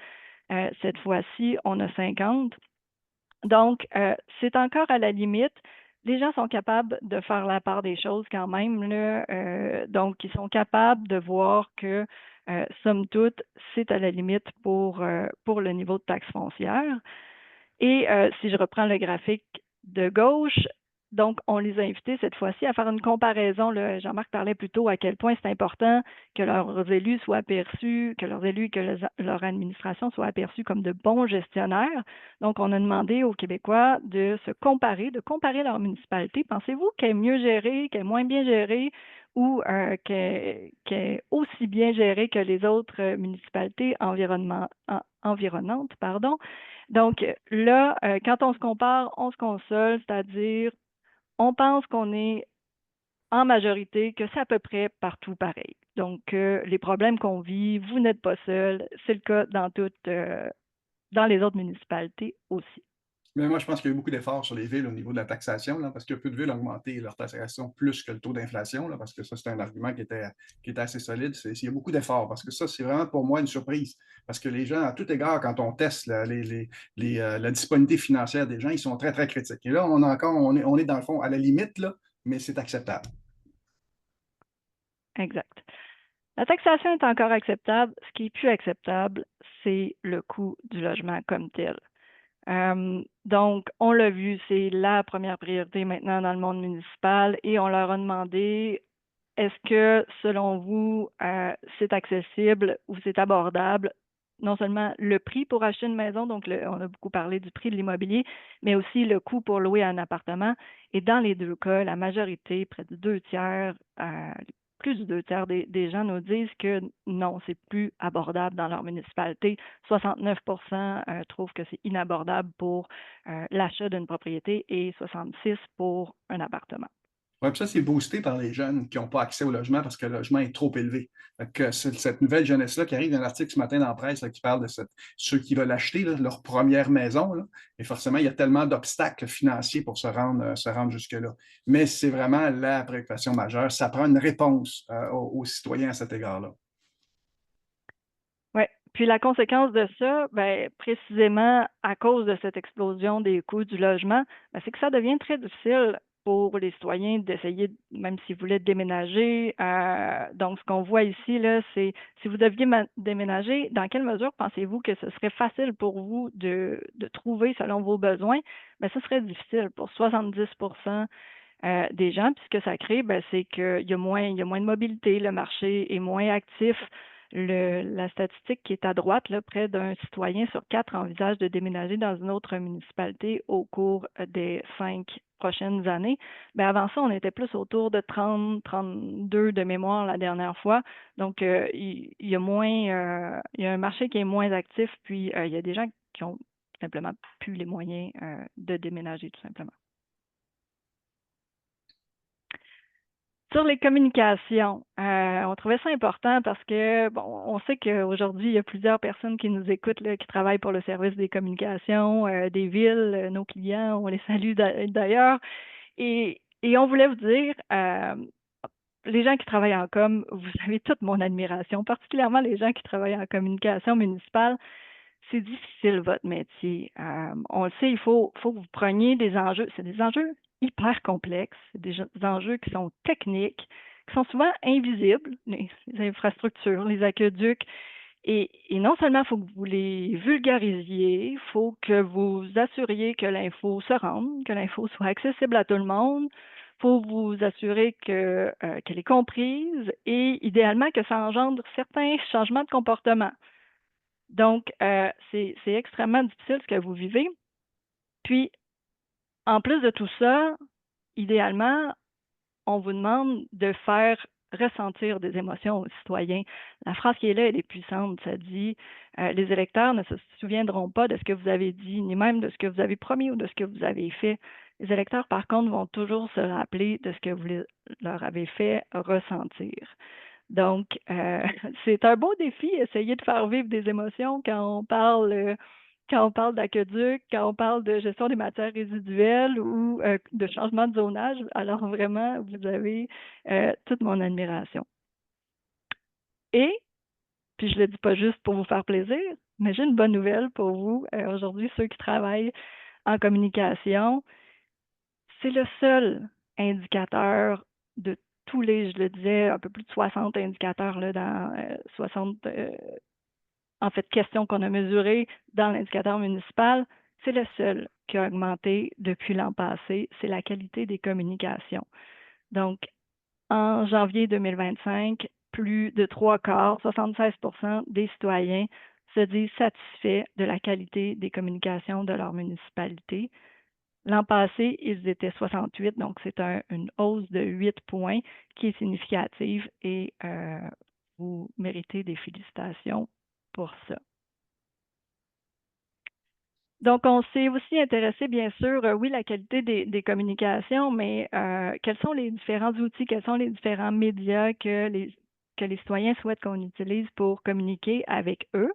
Cette fois-ci, on a 50. Donc, c'est encore à la limite. Les gens sont capables de faire la part des choses quand même. Là, donc, ils sont capables de voir que, somme toute, c'est à la limite pour le niveau de taxe foncière. Et si je reprends le graphique de gauche, donc on les a invités cette fois-ci à faire une comparaison. Jean-Marc parlait plus tôt à quel point c'est important que leurs élus soient aperçus, que leurs élus, que leur administration soient aperçus comme de bons gestionnaires. Donc, on a demandé aux Québécois de se comparer, de comparer leur municipalité. Pensez-vous qu'elle est mieux gérée, qu'elle est moins bien gérée ou qu'elle est aussi bien gérée que les autres municipalités environnantes, pardon. Donc là, quand on se compare, on se console, c'est-à-dire on pense qu'on est en majorité, que c'est à peu près partout pareil. Donc, les problèmes qu'on vit, vous n'êtes pas seul. C'est le cas dans les autres municipalités aussi. Mais moi, je pense qu'il y a eu beaucoup d'efforts sur les villes au niveau de la taxation, là, parce que peu de villes ont augmenté leur taxation plus que le taux d'inflation, là, parce que ça, c'est un argument qui était assez solide. Il y a beaucoup d'efforts, parce que ça, c'est vraiment pour moi une surprise. Parce que les gens, à tout égard, quand on teste la disponibilité financière des gens, ils sont très, très critiques. Et là, on est dans le fond à la limite, là, mais c'est acceptable. Exact. La taxation est encore acceptable. Ce qui est plus acceptable, c'est le coût du logement comme tel. Donc, on l'a vu, c'est la première priorité maintenant dans le monde municipal et on leur a demandé, est-ce que, selon vous, c'est accessible ou c'est abordable? Non seulement le prix pour acheter une maison, donc on a beaucoup parlé du prix de l'immobilier, mais aussi le coût pour louer un appartement. Et dans les deux cas, la majorité, près de 2 tiers, plus du 2 tiers des gens nous disent que non, c'est plus abordable dans leur municipalité. 69 trouvent que c'est inabordable pour l'achat d'une propriété et 66 pour un appartement. Ouais, puis ça, c'est boosté par les jeunes qui n'ont pas accès au logement parce que le logement est trop élevé. Fait que c'est cette nouvelle jeunesse-là qui arrive, il y a un article ce matin dans la presse là, qui parle de ceux qui veulent acheter là, leur première maison. Là. Et forcément, il y a tellement d'obstacles financiers pour se rendre jusque-là. Mais c'est vraiment la préoccupation majeure. Ça prend une réponse aux citoyens à cet égard-là. Oui. Puis la conséquence de ça, ben, précisément à cause de cette explosion des coûts du logement, ben, c'est que ça devient très difficile pour les citoyens d'essayer, même s'ils voulaient déménager. Donc, ce qu'on voit ici, là, c'est si vous deviez déménager, dans quelle mesure pensez-vous que ce serait facile pour vous de trouver selon vos besoins? Ben, ce serait difficile pour 70 des gens. Puis ce que ça crée, ben, c'est qu'il y a moins de mobilité, le marché est moins actif. La statistique qui est à droite, là, près d'un citoyen sur 4 envisage de déménager dans une autre municipalité au cours des 5 prochaines années. Bien, avant ça, on était plus autour de 30, 32 de mémoire la dernière fois. Donc, il y a moins, il y a un marché qui est moins actif, puis il y a des gens qui ont simplement plus les moyens de déménager, tout simplement. Sur les communications, on trouvait ça important parce que, bon, on sait qu'aujourd'hui, il y a plusieurs personnes qui nous écoutent, là, qui travaillent pour le service des communications des villes, nos clients, on les salue d'ailleurs. Et on voulait vous dire, les gens qui travaillent en com, vous avez toute mon admiration, particulièrement les gens qui travaillent en communication municipale. C'est difficile, votre métier. On le sait, faut que vous preniez des enjeux. C'est des enjeux hyper complexes, c'est des enjeux qui sont techniques, qui sont souvent invisibles, les infrastructures, les aqueducs. Et non seulement il faut que vous les vulgarisiez, il faut que vous assuriez que l'info se rende, que l'info soit accessible à tout le monde. Il faut vous assurer qu'elle est comprise et idéalement que ça engendre certains changements de comportement. Donc, c'est extrêmement difficile ce que vous vivez. Puis, en plus de tout ça, idéalement, on vous demande de faire ressentir des émotions aux citoyens. La phrase qui est là, elle est puissante. Ça dit les électeurs ne se souviendront pas de ce que vous avez dit, ni même de ce que vous avez promis ou de ce que vous avez fait. Les électeurs, par contre, vont toujours se rappeler de ce que vous leur avez fait ressentir. Donc, c'est un beau défi, essayer de faire vivre des émotions quand on parle d'aqueduc, quand on parle de gestion des matières résiduelles ou de changement de zonage. Alors vraiment, vous avez toute mon admiration. Et, puis je le dis pas juste pour vous faire plaisir, mais j'ai une bonne nouvelle pour vous. Aujourd'hui, ceux qui travaillent en communication, c'est le seul indicateur de tous les, je le disais, un peu plus de 60 indicateurs là, dans 60 en fait questions qu'on a mesurées dans l'indicateur municipal. c'est le seul qui a augmenté depuis l'an passé, c'est la qualité des communications. Donc, en janvier 2025, plus de 3/4, 76% des citoyens se disent satisfaits de la qualité des communications de leur municipalité. L'an passé, ils étaient 68, donc c'est une hausse de 8 points qui est significative et vous méritez des félicitations pour ça. Donc, on s'est aussi intéressé, bien sûr, oui, la qualité des communications, mais quels sont les différents outils, quels sont les différents médias que les citoyens souhaitent qu'on utilise pour communiquer avec eux.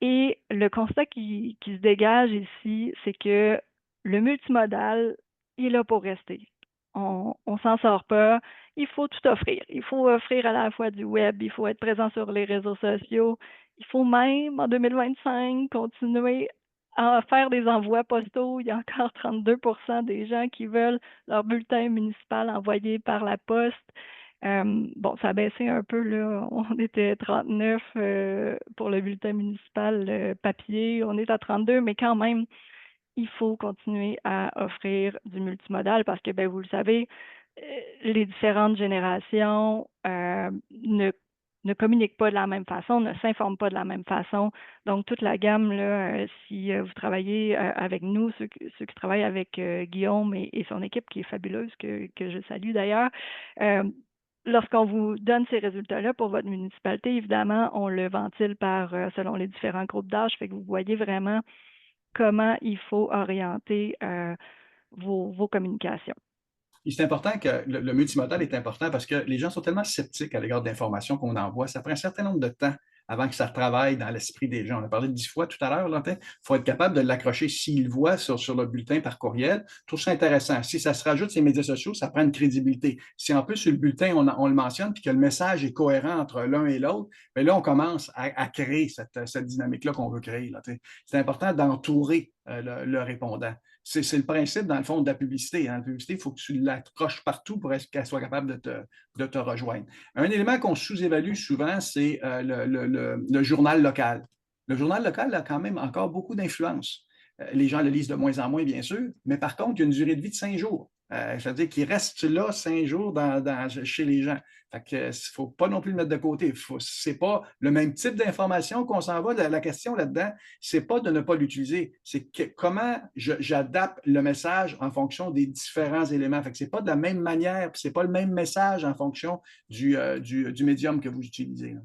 Et le constat qui se dégage ici, c'est que le multimodal est là pour rester. On s'en sort pas. Il faut tout offrir. Il faut offrir à la fois du web, il faut être présent sur les réseaux sociaux. Il faut même, en 2025, continuer à faire des envois postaux. Il y a encore 32% des gens qui veulent leur bulletin municipal envoyé par la poste. Bon, ça a baissé un peu, là. On était 39 pour le bulletin municipal papier. On est à 32, mais quand même, il faut continuer à offrir du multimodal parce que, ben, vous le savez, les différentes générations ne communiquent pas de la même façon, ne s'informent pas de la même façon. Donc, toute la gamme, là, si vous travaillez avec nous, ceux qui travaillent avec Guillaume et son équipe, qui est fabuleuse, que je salue d'ailleurs, lorsqu'on vous donne ces résultats-là pour votre municipalité, évidemment, on le ventile selon les différents groupes d'âge, fait que vous voyez vraiment comment il faut orienter vos communications. Et c'est important que le multimodal est important parce que les gens sont tellement sceptiques à l'égard de l'information qu'on envoie. Ça prend un certain nombre de temps avant que ça travaille dans l'esprit des gens. On a parlé de 10 fois tout à l'heure. Il faut être capable de l'accrocher s'ils le voient sur le bulletin par courriel. Je trouve ça intéressant. Si ça se rajoute sur les médias sociaux, ça prend une crédibilité. Si en plus sur le bulletin, on le mentionne puis que le message est cohérent entre l'un et l'autre, bien là, on commence à créer cette dynamique-là qu'on veut créer. C'est important d'entourer le répondant. C'est le principe, dans le fond, de la publicité. La publicité, il faut que tu l'accroches partout pour qu'elle soit capable de te rejoindre. Un élément qu'on sous-évalue souvent, c'est le journal local. Le journal local a quand même encore beaucoup d'influence. Les gens le lisent de moins en moins, bien sûr, mais par contre, il y a une durée de vie de 5 jours. C'est-à-dire qu'il reste là 5 jours chez les gens. Fait que, il ne faut pas non plus le mettre de côté. Ce n'est pas le même type d'information qu'on s'en va. La question là-dedans, ce n'est pas de ne pas l'utiliser, c'est comment j'adapte le message en fonction des différents éléments. Fait que ce n'est pas de la même manière, ce n'est pas le même message en fonction du médium que vous utilisez. Là.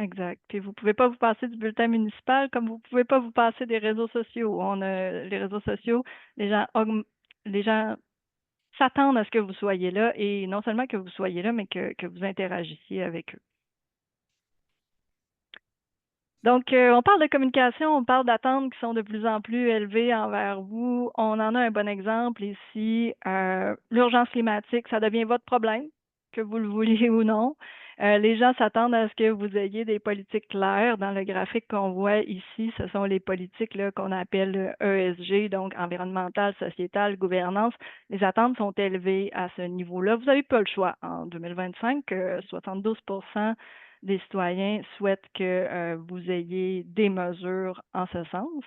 Exact. Puis vous ne pouvez pas vous passer du bulletin municipal comme vous ne pouvez pas vous passer des réseaux sociaux. Les réseaux sociaux, les gens s'attendent à ce que vous soyez là et non seulement que vous soyez là, mais que vous interagissiez avec eux. Donc, on parle de communication, on parle d'attentes qui sont de plus en plus élevées envers vous. On en a un bon exemple ici. L'urgence climatique, ça devient votre problème, que vous le vouliez ou non. Les gens s'attendent à ce que vous ayez des politiques claires. Dans le graphique qu'on voit ici, ce sont les politiques qu'on appelle ESG, donc environnementale, sociétale, gouvernance. Les attentes sont élevées à ce niveau-là. Vous n'avez pas le choix. En 2025, 72% des citoyens souhaitent que vous ayez des mesures en ce sens.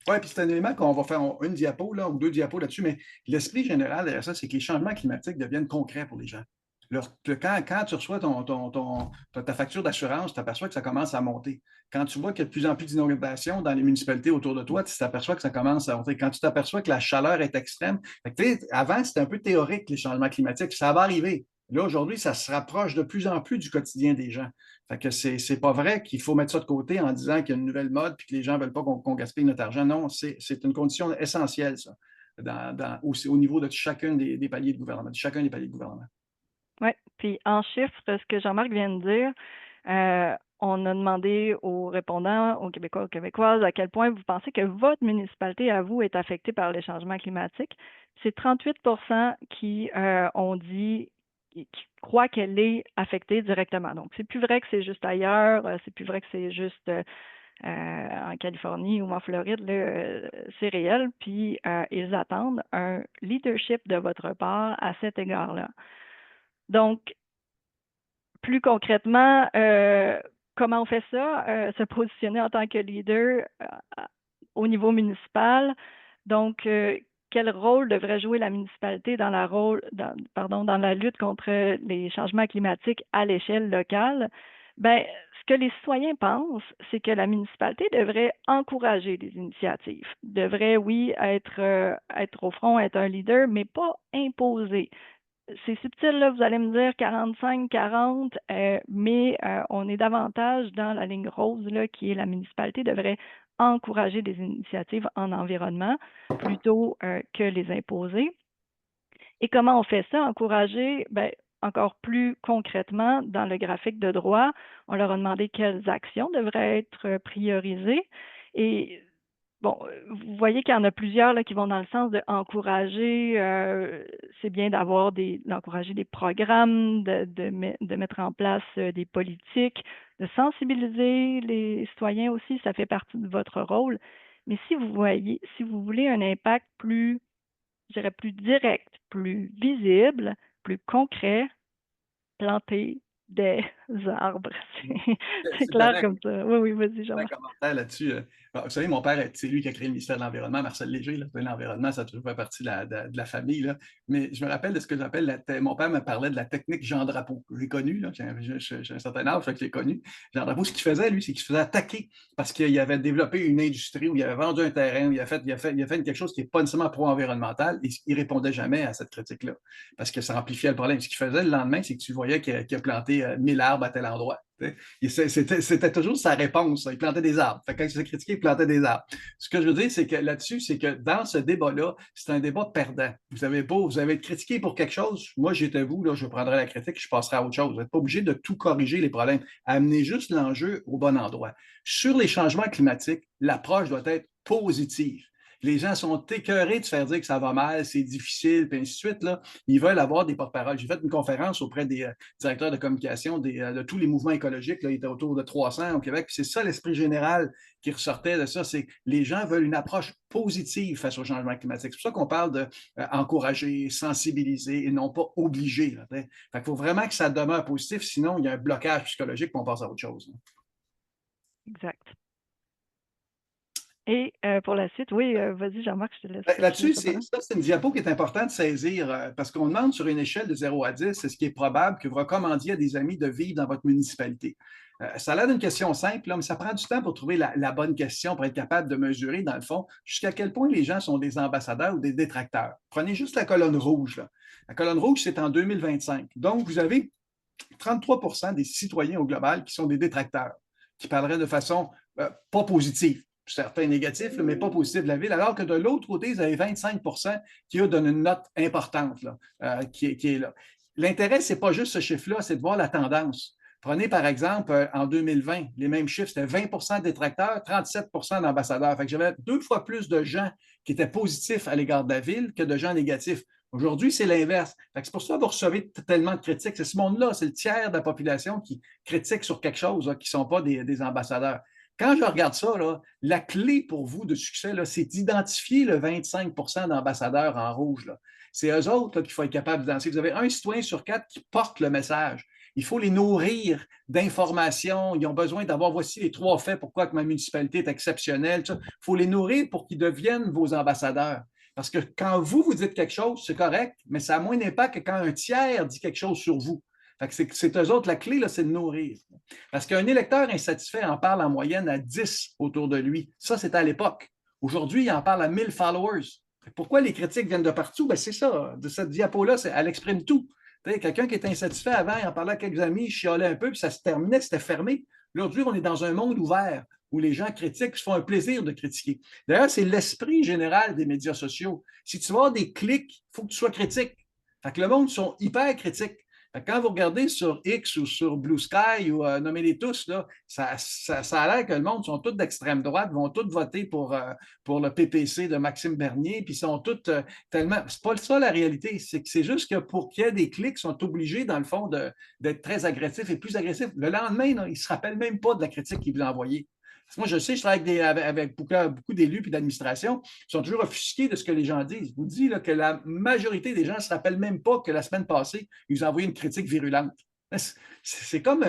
Oui, puis c'est un élément qu'on va faire une diapo là, ou deux diapos là-dessus, mais l'esprit général derrière ça, c'est que les changements climatiques deviennent concrets pour les gens. Quand tu reçois ta facture d'assurance, tu t'aperçois que ça commence à monter. Quand tu vois qu'il y a de plus en plus d'inondations dans les municipalités autour de toi, tu t'aperçois que ça commence à monter. Quand tu t'aperçois que la chaleur est extrême, avant, c'était un peu théorique, les changements climatiques. Ça va arriver. Là, aujourd'hui, ça se rapproche de plus en plus du quotidien des gens. Fait que c'est pas vrai qu'il faut mettre ça de côté en disant qu'il y a une nouvelle mode et que les gens ne veulent pas qu'on gaspille notre argent. Non, c'est une condition essentielle, ça, au niveau de chacun des paliers de gouvernement, de chacun des paliers de gouvernement. Oui, puis en chiffres, ce que Jean-Marc vient de dire, on a demandé aux répondants, aux Québécois, aux Québécoises, à quel point vous pensez que votre municipalité, à vous, est affectée par les changements climatiques. C'est 38% qui ont dit, qui croient qu'elle est affectée directement. Donc, c'est plus vrai que c'est juste ailleurs, c'est plus vrai que c'est juste en Californie ou en Floride, c'est réel. Puis, ils attendent un leadership de votre part à cet égard-là. Donc, plus concrètement, comment on fait ça? Se positionner en tant que leader au niveau municipal. Donc, quel rôle devrait jouer la municipalité dans dans la lutte contre les changements climatiques à l'échelle locale? Ben, ce que les citoyens pensent, c'est que la municipalité devrait encourager des initiatives, devrait, oui, être au front, être un leader, mais pas imposer. C'est subtil, là, vous allez me dire 45-40, mais on est davantage dans la ligne rose, là, qui est la municipalité devrait encourager des initiatives en environnement plutôt que les imposer. Et comment on fait ça? Encourager, ben, encore plus concrètement, dans le graphique de droit, on leur a demandé quelles actions devraient être priorisées. Et bon, vous voyez qu'il y en a plusieurs là, qui vont dans le sens d'encourager, c'est bien d'encourager des programmes, de mettre en place des politiques, de sensibiliser les citoyens aussi, ça fait partie de votre rôle. Mais si vous voulez un impact plus, je dirais, plus direct, plus visible, plus concret, planter des arbres. C'est C'est clair correct. comme ça. Oui, oui, vas-y, Un Jean-Marc. commentaire là-dessus. Vous savez, mon père, c'est lui qui a créé le ministère de l'Environnement, Marcel Léger. L'environnement, ça a toujours fait partie de la famille. Là. Mais je me rappelle de ce que j'appelle, mon père me parlait de la technique Jean Drapeau. J'ai connu, j'ai un certain âge, fait que je l'ai connu. Jean Drapeau, ce qu'il faisait, lui, c'est qu'il se faisait attaquer parce qu'il avait développé une industrie où il avait vendu un terrain, où il a fait quelque chose qui n'est pas nécessairement pro-environnemental et il ne répondait jamais à cette critique-là parce que ça amplifiait le problème. Ce qu'il faisait le lendemain, c'est que tu voyais qu'il a planté 1000 arbres à tel endroit. C'était toujours sa réponse. Il plantait des arbres. Fait que quand il s'est critiqué, il plantait des arbres. Ce que je veux dire, c'est que là-dessus, c'est que dans ce débat-là, c'est un débat perdant. Vous avez été critiqué pour quelque chose. Moi, j'étais vous, là, je prendrais la critique, je passerai à autre chose. Vous n'êtes pas obligé de tout corriger les problèmes. Amenez juste l'enjeu au bon endroit. Sur les changements climatiques, l'approche doit être positive. Les gens sont écœurés de se faire dire que ça va mal, c'est difficile, puis ainsi de suite. Là. Ils veulent avoir des porte-paroles. J'ai fait une conférence auprès des directeurs de communication de tous les mouvements écologiques. Là, il était autour de 300 au Québec. Puis c'est ça l'esprit général qui ressortait de ça, c'est que les gens veulent une approche positive face au changement climatique. C'est pour ça qu'on parle d'encourager, sensibiliser et non pas obliger. Il faut vraiment que ça demeure positif, sinon il y a un blocage psychologique et on passe à autre chose. Exact. Et pour la suite, oui, vas-y, Jean-Marc, je te Là-dessus, laisse la parole. c'est une diapo qui est importante de saisir parce qu'on demande sur une échelle de 0 à 10, c'est ce qui est probable que vous recommandiez à des amis de vivre dans votre municipalité. Ça a l'air d'une question simple, là, mais ça prend du temps pour trouver la bonne question, pour être capable de mesurer, dans le fond, jusqu'à quel point les gens sont des ambassadeurs ou des détracteurs. Prenez juste la colonne rouge. Là. La colonne rouge, c'est en 2025. Donc, vous avez 33 des citoyens au global qui sont des détracteurs, qui parleraient de façon pas positive. Certains négatifs, mais pas positifs de la ville, alors que de l'autre côté, vous avez 25 qui eux donnent une note importante là, qui est là. L'intérêt, ce n'est pas juste ce chiffre-là, c'est de voir la tendance. Prenez par exemple en 2020, les mêmes chiffres, c'était 20 de détracteurs, 37 d'ambassadeurs. Fait que j'avais 2 fois plus de gens qui étaient positifs à l'égard de la ville que de gens négatifs. Aujourd'hui, c'est l'inverse. C'est pour ça que vous recevez tellement de critiques. C'est ce monde-là, c'est le tiers de la population qui critique sur quelque chose, là, qui ne sont pas des ambassadeurs. Quand je regarde ça, là, la clé pour vous de succès, c'est d'identifier le 25 d'ambassadeurs en rouge. C'est eux autres qu'il faut être capable d'identifier. Vous avez un citoyen sur 4 qui porte le message. Il faut les nourrir d'informations. Ils ont besoin d'avoir voici les 3 faits pourquoi que ma municipalité est exceptionnelle. Il faut les nourrir pour qu'ils deviennent vos ambassadeurs. Parce que quand vous dites quelque chose, c'est correct, mais ça a moins d'impact que quand un tiers dit quelque chose sur vous. C'est eux autres, la clé, c'est de nourrir. Parce qu'un électeur insatisfait en parle en moyenne à 10 autour de lui. Ça, c'était à l'époque. Aujourd'hui, il en parle à 1000 followers. Pourquoi les critiques viennent de partout? Ben, c'est ça. De cette diapo-là, elle exprime tout. Quelqu'un qui était insatisfait avant, il en parlait à quelques amis, il chialait un peu, puis ça se terminait, c'était fermé. Aujourd'hui, on est dans un monde ouvert où les gens critiquent, se font un plaisir de critiquer. D'ailleurs, c'est l'esprit général des médias sociaux. Si tu veux avoir des clics, il faut que tu sois critique. Fait que le monde sont hyper critiques. Quand vous regardez sur X ou sur Blue Sky ou nommez-les tous, là, ça a l'air que le monde sont tous d'extrême droite, vont tous voter pour le PPC de Maxime Bernier, puis sont tous tellement. C'est pas ça la réalité. C'est juste que pour qu'il y ait des clics, ils sont obligés, dans le fond, d'être très agressifs et plus agressifs. Le lendemain, là, ils ne se rappellent même pas de la critique qu'ils vous ont envoyée. Moi, je sais, je travaille avec beaucoup d'élus et d'administration, ils sont toujours offusqués de ce que les gens disent. Je vous dis là, que la majorité des gens ne se rappellent même pas que la semaine passée, ils vous ont envoyé une critique virulente. C'est comme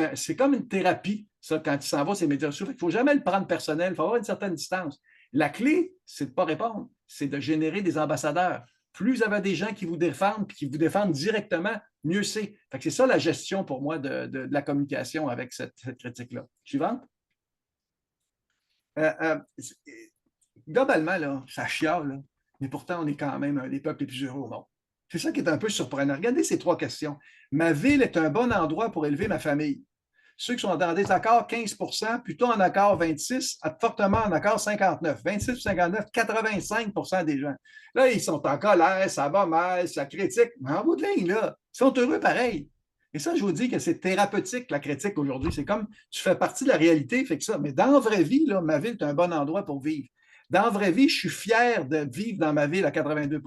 une thérapie, ça, quand il s'en va, ces médias sociaux. Il ne faut jamais le prendre personnel, il faut avoir une certaine distance. La clé, c'est de ne pas répondre, c'est de générer des ambassadeurs. Plus vous avez des gens qui vous défendent et qui vous défendent directement, mieux c'est. C'est ça la gestion pour moi de la communication avec cette critique-là. Suivante. Globalement, là, ça chiale, là, mais pourtant, on est quand même un des peuples les plus heureux au monde. C'est ça qui est un peu surprenant. Regardez ces 3 questions. Ma ville est un bon endroit pour élever ma famille. Ceux qui sont dans des accords, 15 plutôt en accord 26 fortement en accord 59 26 ou 59 85 des gens. Là, ils sont en colère, ça va mal, ça critique. Mais en bout de ligne, là, ils sont heureux pareil. Et ça, je vous dis que c'est thérapeutique, la critique aujourd'hui. C'est comme tu fais partie de la réalité, fait que ça. Mais dans la vraie vie, là, ma ville est un bon endroit pour vivre. Dans la vraie vie, je suis fier de vivre dans ma ville à 82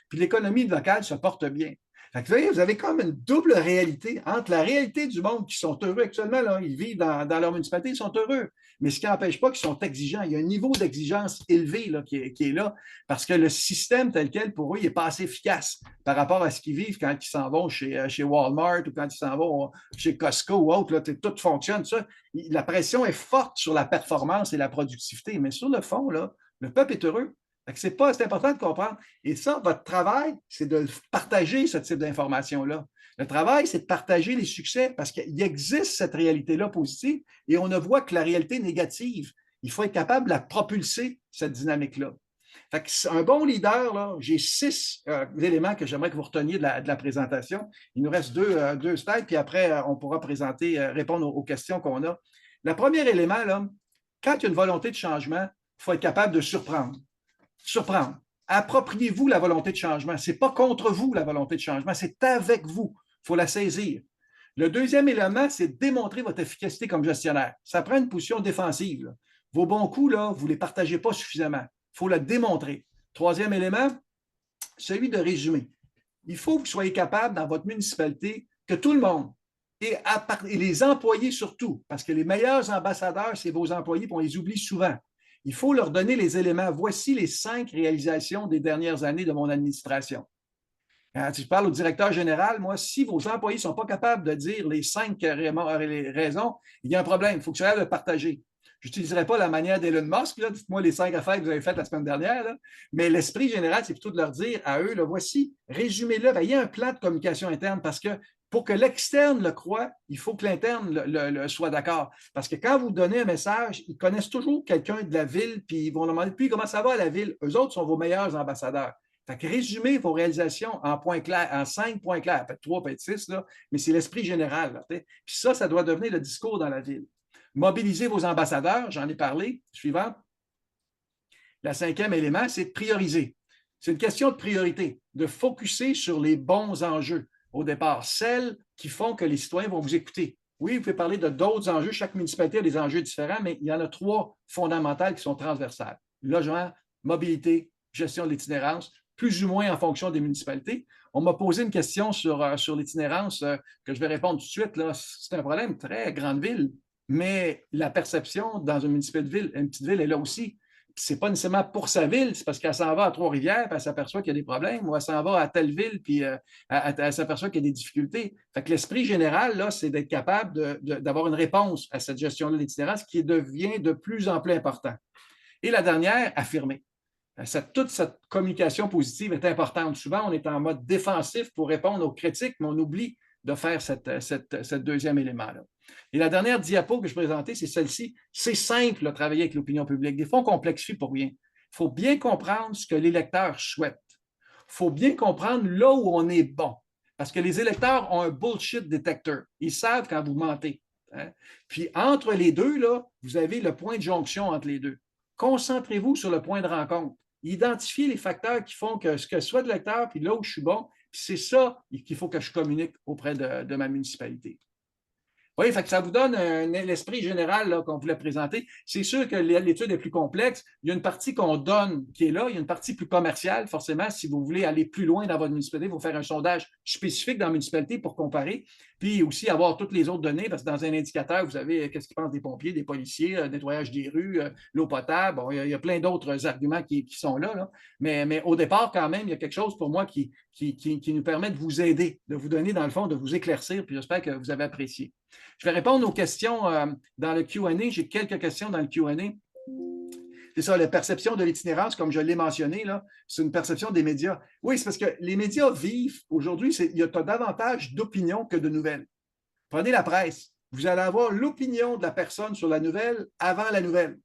puis l'économie locale se porte bien. Fait que, vous avez comme une double réalité entre la réalité du monde qui sont heureux actuellement, là, ils vivent dans leur municipalité, ils sont heureux. Mais ce qui n'empêche pas qu'ils sont exigeants. Il y a un niveau d'exigence élevé là, qui est là parce que le système tel quel, pour eux, il n'est pas assez efficace par rapport à ce qu'ils vivent quand ils s'en vont chez Walmart ou quand ils s'en vont chez Costco ou autre. Là, tout fonctionne. Ça. La pression est forte sur la performance et la productivité. Mais sur le fond, là, le peuple est heureux. C'est important de comprendre. Et ça, votre travail, c'est de partager ce type d'informations-là. Le travail, c'est de partager les succès parce qu'il existe cette réalité-là positive et on ne voit que la réalité négative. Il faut être capable de la propulser, cette dynamique-là. Un bon leader, j'ai 6 éléments que j'aimerais que vous reteniez de la présentation. Il nous reste deux slides, puis après, on pourra répondre aux questions qu'on a. Le premier élément, là, quand il y a une volonté de changement, il faut être capable de surprendre. Appropriez-vous la volonté de changement. Ce n'est pas contre vous la volonté de changement, c'est avec vous. Il faut la saisir. Le deuxième élément, c'est de démontrer votre efficacité comme gestionnaire. Ça prend une position défensive. Là. Vos bons coups, là, vous ne les partagez pas suffisamment. Il faut le démontrer. Troisième élément, celui de résumer. Il faut que vous soyez capable dans votre municipalité que tout le monde, et les employés surtout, parce que les meilleurs ambassadeurs, c'est vos employés, puis on les oublie souvent. Il faut leur donner les éléments. Voici les 5 réalisations des dernières années de mon administration. Quand je parle au directeur général, moi, si vos employés ne sont pas capables de dire les 5 raisons, il y a un problème. Il faut que je sois le partager. Je n'utiliserai pas la manière d'Elon Musk, là, dites-moi les 5 affaires que vous avez faites la semaine dernière, là. Mais l'esprit général, c'est plutôt de leur dire à eux, là, voici, résumez-le, il y a un plan de communication interne parce que pour que l'externe le croie, il faut que l'interne le soit d'accord. Parce que quand vous donnez un message, ils connaissent toujours quelqu'un de la ville, puis ils vont demander, puis comment ça va à la ville? Eux autres sont vos meilleurs ambassadeurs. Fait que résumez vos réalisations en points clairs, en 5 points clairs, peut-être 3, peut-être 6, là, mais c'est l'esprit général. Là, puis ça doit devenir le discours dans la ville. Mobiliser vos ambassadeurs, j'en ai parlé. Suivant. Le 5e élément, c'est de prioriser. C'est une question de priorité, de focusser sur les bons enjeux au départ, celles qui font que les citoyens vont vous écouter. Oui, vous pouvez parler de d'autres enjeux. Chaque municipalité a des enjeux différents, mais il y en a 3 fondamentales qui sont transversales. Logement, mobilité, gestion de l'itinérance, plus ou moins en fonction des municipalités. On m'a posé une question sur l'itinérance que je vais répondre tout de suite. C'est un problème très grande ville, mais la perception dans une petite ville est là aussi. Ce n'est pas nécessairement pour sa ville, c'est parce qu'elle s'en va à Trois-Rivières, puis elle s'aperçoit qu'il y a des problèmes, ou elle s'en va à telle ville, puis elle s'aperçoit qu'il y a des difficultés. Fait que l'esprit général, là, c'est d'être capable d'avoir une réponse à cette gestion-là de l'itinérance qui devient de plus en plus important. Et la dernière, affirmer. Toute cette communication positive est importante. Souvent, on est en mode défensif pour répondre aux critiques, mais on oublie de faire ce deuxième élément-là. Et la dernière diapo que je présentais, c'est celle-ci. C'est simple de travailler avec l'opinion publique. Des fois, on complexifie pour rien. Il faut bien comprendre ce que l'électeur souhaite. Il faut bien comprendre là où on est bon. Parce que les électeurs ont un bullshit detector. Ils savent quand vous mentez. Hein? Puis entre les deux, là, vous avez le point de jonction entre les deux. Concentrez-vous sur le point de rencontre. Identifiez les facteurs qui font que ce que soit de l'électeur, puis là où je suis bon, c'est ça qu'il faut que je communique auprès de ma municipalité. Oui, fait que ça vous donne l'esprit général qu'on voulait présenter. C'est sûr que l'étude est plus complexe. Il y a une partie qu'on donne qui est là. Il y a une partie plus commerciale, forcément. Si vous voulez aller plus loin dans votre municipalité, il faut faire un sondage spécifique dans la municipalité pour comparer. Puis aussi avoir toutes les autres données, parce que dans un indicateur, vous avez qu'est-ce qu'ils pensent des pompiers, des policiers, nettoyage des rues, l'eau potable. Bon, il y a plein d'autres arguments qui sont là. Mais au départ, quand même, il y a quelque chose pour moi qui nous permet de vous aider, de vous donner, dans le fond, de vous éclaircir. Puis j'espère que vous avez apprécié. Je vais répondre aux questions dans le Q&A. J'ai quelques questions dans le Q&A. C'est ça, la perception de l'itinérance, comme je l'ai mentionné, là, c'est une perception des médias. Oui, c'est parce que les médias vivent aujourd'hui, il y a davantage d'opinions que de nouvelles. Prenez la presse. Vous allez avoir l'opinion de la personne sur la nouvelle avant la nouvelle.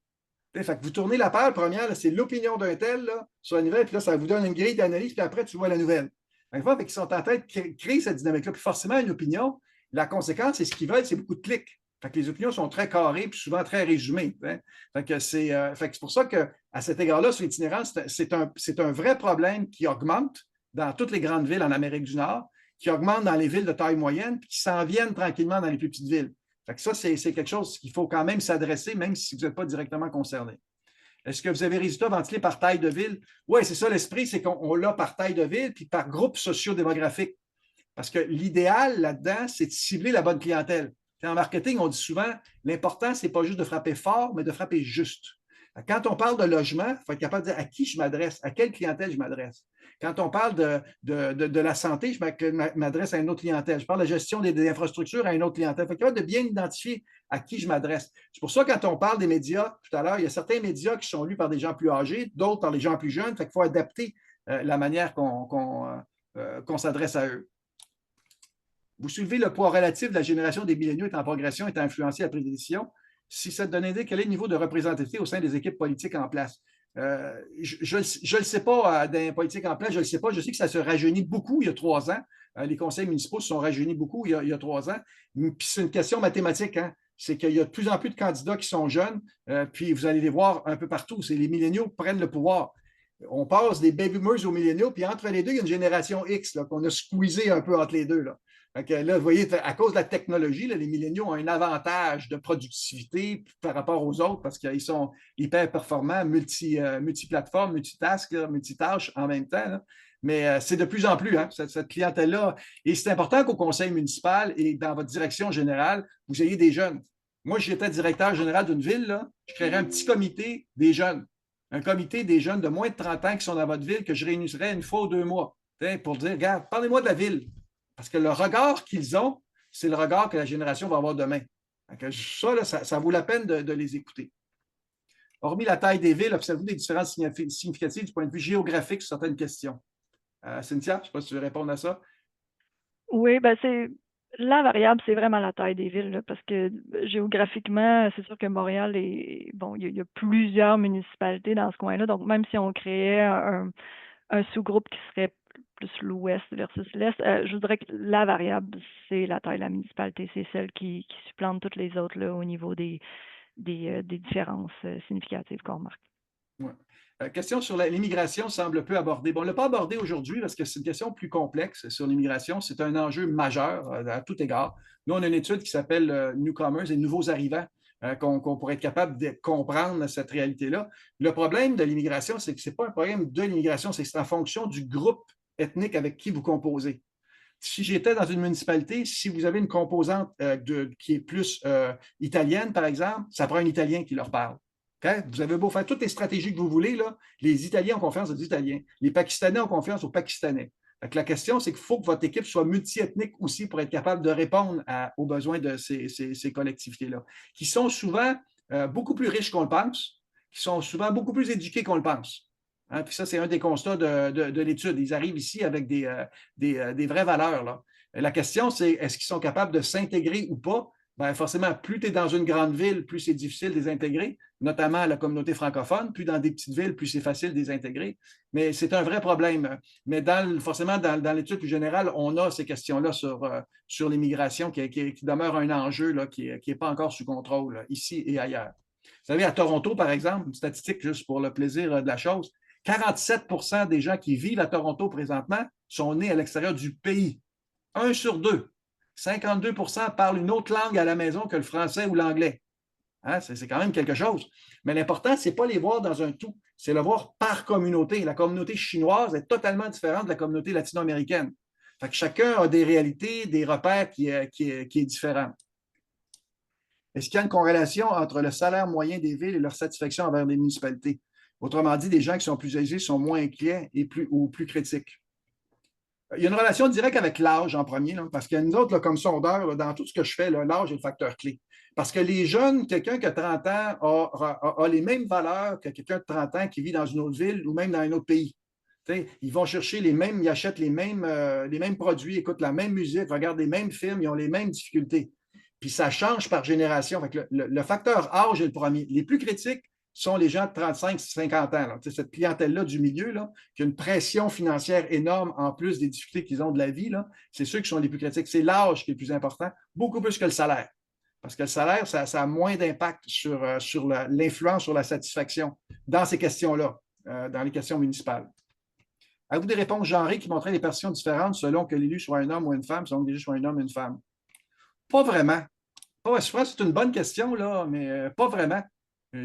Fait que vous tournez la page première, c'est l'opinion d'un tel là, sur la nouvelle, puis là, ça vous donne une grille d'analyse, puis après, tu vois la nouvelle. Fait qu'ils sont en train de créer cette dynamique-là. Puis forcément, une opinion, la conséquence, c'est ce qu'ils veulent, c'est beaucoup de clics. Fait que les opinions sont très carrées, puis souvent très résumées. Hein. Fait que c'est pour ça qu'à cet égard-là, sur l'itinérance, c'est un vrai problème qui augmente dans toutes les grandes villes en Amérique du Nord, qui augmente dans les villes de taille moyenne, puis qui s'en viennent tranquillement dans les plus petites villes. Fait que ça, c'est quelque chose qu'il faut quand même s'adresser, même si vous n'êtes pas directement concerné. Est-ce que vous avez résultats ventilés par taille de ville? Oui, c'est ça l'esprit, c'est qu'on l'a par taille de ville puis par groupe socio-démographique. Parce que l'idéal là-dedans, c'est de cibler la bonne clientèle. En marketing, on dit souvent, l'important, ce n'est pas juste de frapper fort, mais de frapper juste. Quand on parle de logement, il faut être capable de dire à qui je m'adresse, à quelle clientèle je m'adresse. Quand on parle de la santé, je m'adresse à une autre clientèle. Je parle de la gestion des infrastructures à une autre clientèle. Il faut être capable de bien identifier à qui je m'adresse. C'est pour ça que quand on parle des médias, tout à l'heure, il y a certains médias qui sont lus par des gens plus âgés, d'autres par les gens plus jeunes. Il faut adapter la manière qu'on s'adresse à eux. Vous soulevez le poids relatif de la génération des milléniaux est en progression et a influencé la prise de décision. Si ça te donne idée, quel est le niveau de représentativité au sein des équipes politiques en place? Je ne le sais pas dans les politiques en place, je ne le sais pas. Je sais que ça se rajeunit beaucoup il y a 3 ans. Les conseils municipaux se sont rajeunis beaucoup il y a 3 ans. Puis c'est une question mathématique. Hein? C'est qu'il y a de plus en plus de candidats qui sont jeunes, puis vous allez les voir un peu partout. C'est les milléniaux prennent le pouvoir. On passe des baby boomers aux milléniaux, puis entre les deux, il y a une génération X qu'on a squeezé un peu entre les deux. Là. Là, vous voyez, à cause de la technologie, là, les milléniaux ont un avantage de productivité par rapport aux autres parce qu'ils sont hyper performants, multiplateformes, multitask, multitâches en même temps. Là. Mais c'est de plus en plus, hein, cette clientèle-là. Et c'est important qu'au conseil municipal et dans votre direction générale, vous ayez des jeunes. Moi, j'étais directeur général d'une ville, là, je créerais un petit comité des jeunes. Un comité des jeunes de moins de 30 ans qui sont dans votre ville que je réunirais une fois ou 2 mois pour dire, regarde, parlez-moi de la ville. Parce que le regard qu'ils ont, c'est le regard que la génération va avoir demain. Ça, là, ça vaut la peine de les écouter. Hormis la taille des villes, observez-vous des différences significatives du point de vue géographique sur certaines questions. Cynthia, je ne sais pas si tu veux répondre à ça. Oui, ben c'est la variable, c'est vraiment la taille des villes, là, parce que géographiquement, c'est sûr que Montréal est bon, il y a plusieurs municipalités dans ce coin-là. Donc, même si on créait un sous-groupe qui serait plus l'ouest versus l'est, je voudrais que la variable, c'est la taille de la municipalité. C'est celle qui supplante toutes les autres là, au niveau des différences significatives qu'on remarque. Ouais. Question sur l'immigration semble peu abordée. Bon, on ne l'a pas abordé aujourd'hui parce que c'est une question plus complexe sur l'immigration. C'est un enjeu majeur à tout égard. Nous, on a une étude qui s'appelle Newcomers et Nouveaux arrivants, qu'on pourrait être capable de comprendre cette réalité-là. Le problème de l'immigration, c'est que ce n'est pas un problème de l'immigration, c'est que c'est en fonction du groupe ethnique avec qui vous composez. Si j'étais dans une municipalité, si vous avez une composante qui est plus italienne, par exemple, ça prend un Italien qui leur parle. Okay? Vous avez beau faire toutes les stratégies que vous voulez, là, les Italiens ont confiance aux Italiens. Les Pakistanais ont confiance aux Pakistanais. La question, c'est qu'il faut que votre équipe soit multiethnique aussi pour être capable de répondre aux besoins de ces collectivités-là, qui sont souvent beaucoup plus riches qu'on le pense, qui sont souvent beaucoup plus éduqués qu'on le pense. Hein? Puis ça, c'est un des constats de l'étude. Ils arrivent ici avec des vraies valeurs. Là. La question, c'est est-ce qu'ils sont capables de s'intégrer ou pas? Bien, forcément, plus tu es dans une grande ville, plus c'est difficile de les intégrer, notamment à la communauté francophone. Plus dans des petites villes, plus c'est facile de les intégrer. Mais c'est un vrai problème. Mais forcément, dans l'étude plus générale, on a ces questions-là sur l'immigration qui demeure un enjeu là, qui n'est pas encore sous contrôle, là, ici et ailleurs. Vous savez, à Toronto, par exemple, une statistique juste pour le plaisir de la chose, 47% des gens qui vivent à Toronto présentement sont nés à l'extérieur du pays. 1 sur 2. 52% parlent une autre langue à la maison que le français ou l'anglais. Hein? C'est quand même quelque chose. Mais l'important, ce n'est pas les voir dans un tout, c'est le voir par communauté. La communauté chinoise est totalement différente de la communauté latino-américaine. Fait que chacun a des réalités, des repères qui est différent. Est-ce qu'il y a une corrélation entre le salaire moyen des villes et leur satisfaction envers les municipalités? Autrement dit, des gens qui sont plus âgés sont moins inquiets ou plus critiques. Il y a une relation directe avec l'âge en premier, là, parce que nous autres, là, comme sondeurs, là, dans tout ce que je fais, l'âge est le facteur clé. Parce que les jeunes, quelqu'un qui a 30 ans a les mêmes valeurs que quelqu'un de 30 ans qui vit dans une autre ville ou même dans un autre pays. T'sais, ils vont chercher les mêmes, ils achètent les mêmes produits, écoutent la même musique, regardent les mêmes films, ils ont les mêmes difficultés. Puis ça change par génération. Fait que le facteur âge est le premier. Les plus critiques sont les gens de 35-50 ans. Là. Cette clientèle-là du milieu, là, qui a une pression financière énorme en plus des difficultés qu'ils ont de la vie, c'est ceux qui sont les plus critiques. C'est l'âge qui est le plus important, beaucoup plus que le salaire. Parce que le salaire, ça a moins d'impact sur l'influence sur la satisfaction dans ces questions-là, dans les questions municipales. Avez-vous des réponses genrées qui montraient des perceptions différentes selon que l'élu soit un homme ou une femme, selon que l'élu soit un homme ou une femme? Pas vraiment. Je pense que c'est une bonne question, là, mais pas vraiment.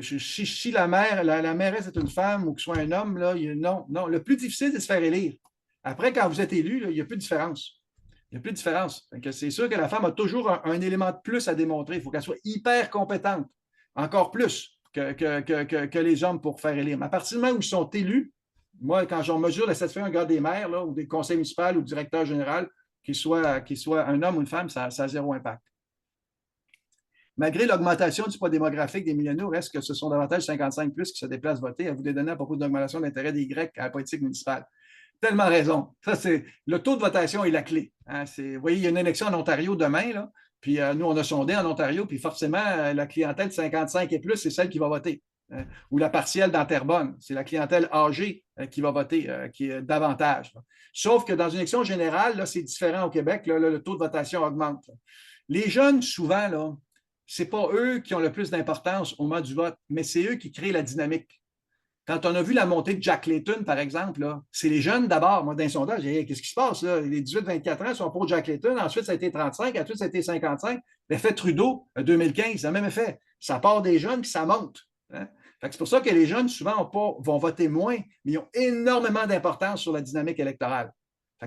Si la mairesse est une femme ou que ce soit un homme, là, non, non. Le plus difficile, c'est de se faire élire. Après, quand vous êtes élu, là, il n'y a plus de différence. Il n'y a plus de différence. C'est sûr que la femme a toujours un élément de plus à démontrer. Il faut qu'elle soit hyper compétente, encore plus que les hommes pour faire élire. Mais à partir du moment où ils sont élus, moi, quand j'en mesure la satisfaction d'un gars des maires là, ou des conseils municipaux ou du directeur général, qu'il soit un homme ou une femme, ça a zéro impact. Malgré l'augmentation du poids démographique des milléniaux, reste que ce sont davantage 55 plus qui se déplacent voter. À vous des données à propos de l'augmentation de l'intérêt des Grecs à la politique municipale. Tellement raison. Ça, c'est le taux de votation est la clé. Hein? Vous voyez, il y a une élection en Ontario demain, là, puis nous, on a sondé en Ontario, puis forcément, la clientèle de 55 et plus, c'est celle qui va voter. Hein? Ou la partielle dans Terrebonne, c'est la clientèle âgée qui va voter, qui est davantage. Là. Sauf que dans une élection générale, c'est différent au Québec, là, le taux de votation augmente. Là. Les jeunes, souvent, là, ce n'est pas eux qui ont le plus d'importance au moment du vote, mais c'est eux qui créent la dynamique. Quand on a vu la montée de Jack Layton, par exemple, c'est les jeunes d'abord. Moi, dans les sondages, j'ai dit, qu'est-ce qui se passe? Là? Les 18-24 ans sont pour Jack Layton. Ensuite, ça a été 35. Ensuite, ça a été 55. L'effet Trudeau, 2015, c'est le même effet. Ça part des jeunes, puis ça monte. Hein? C'est pour ça que les jeunes, souvent, vont voter moins, mais ils ont énormément d'importance sur la dynamique électorale.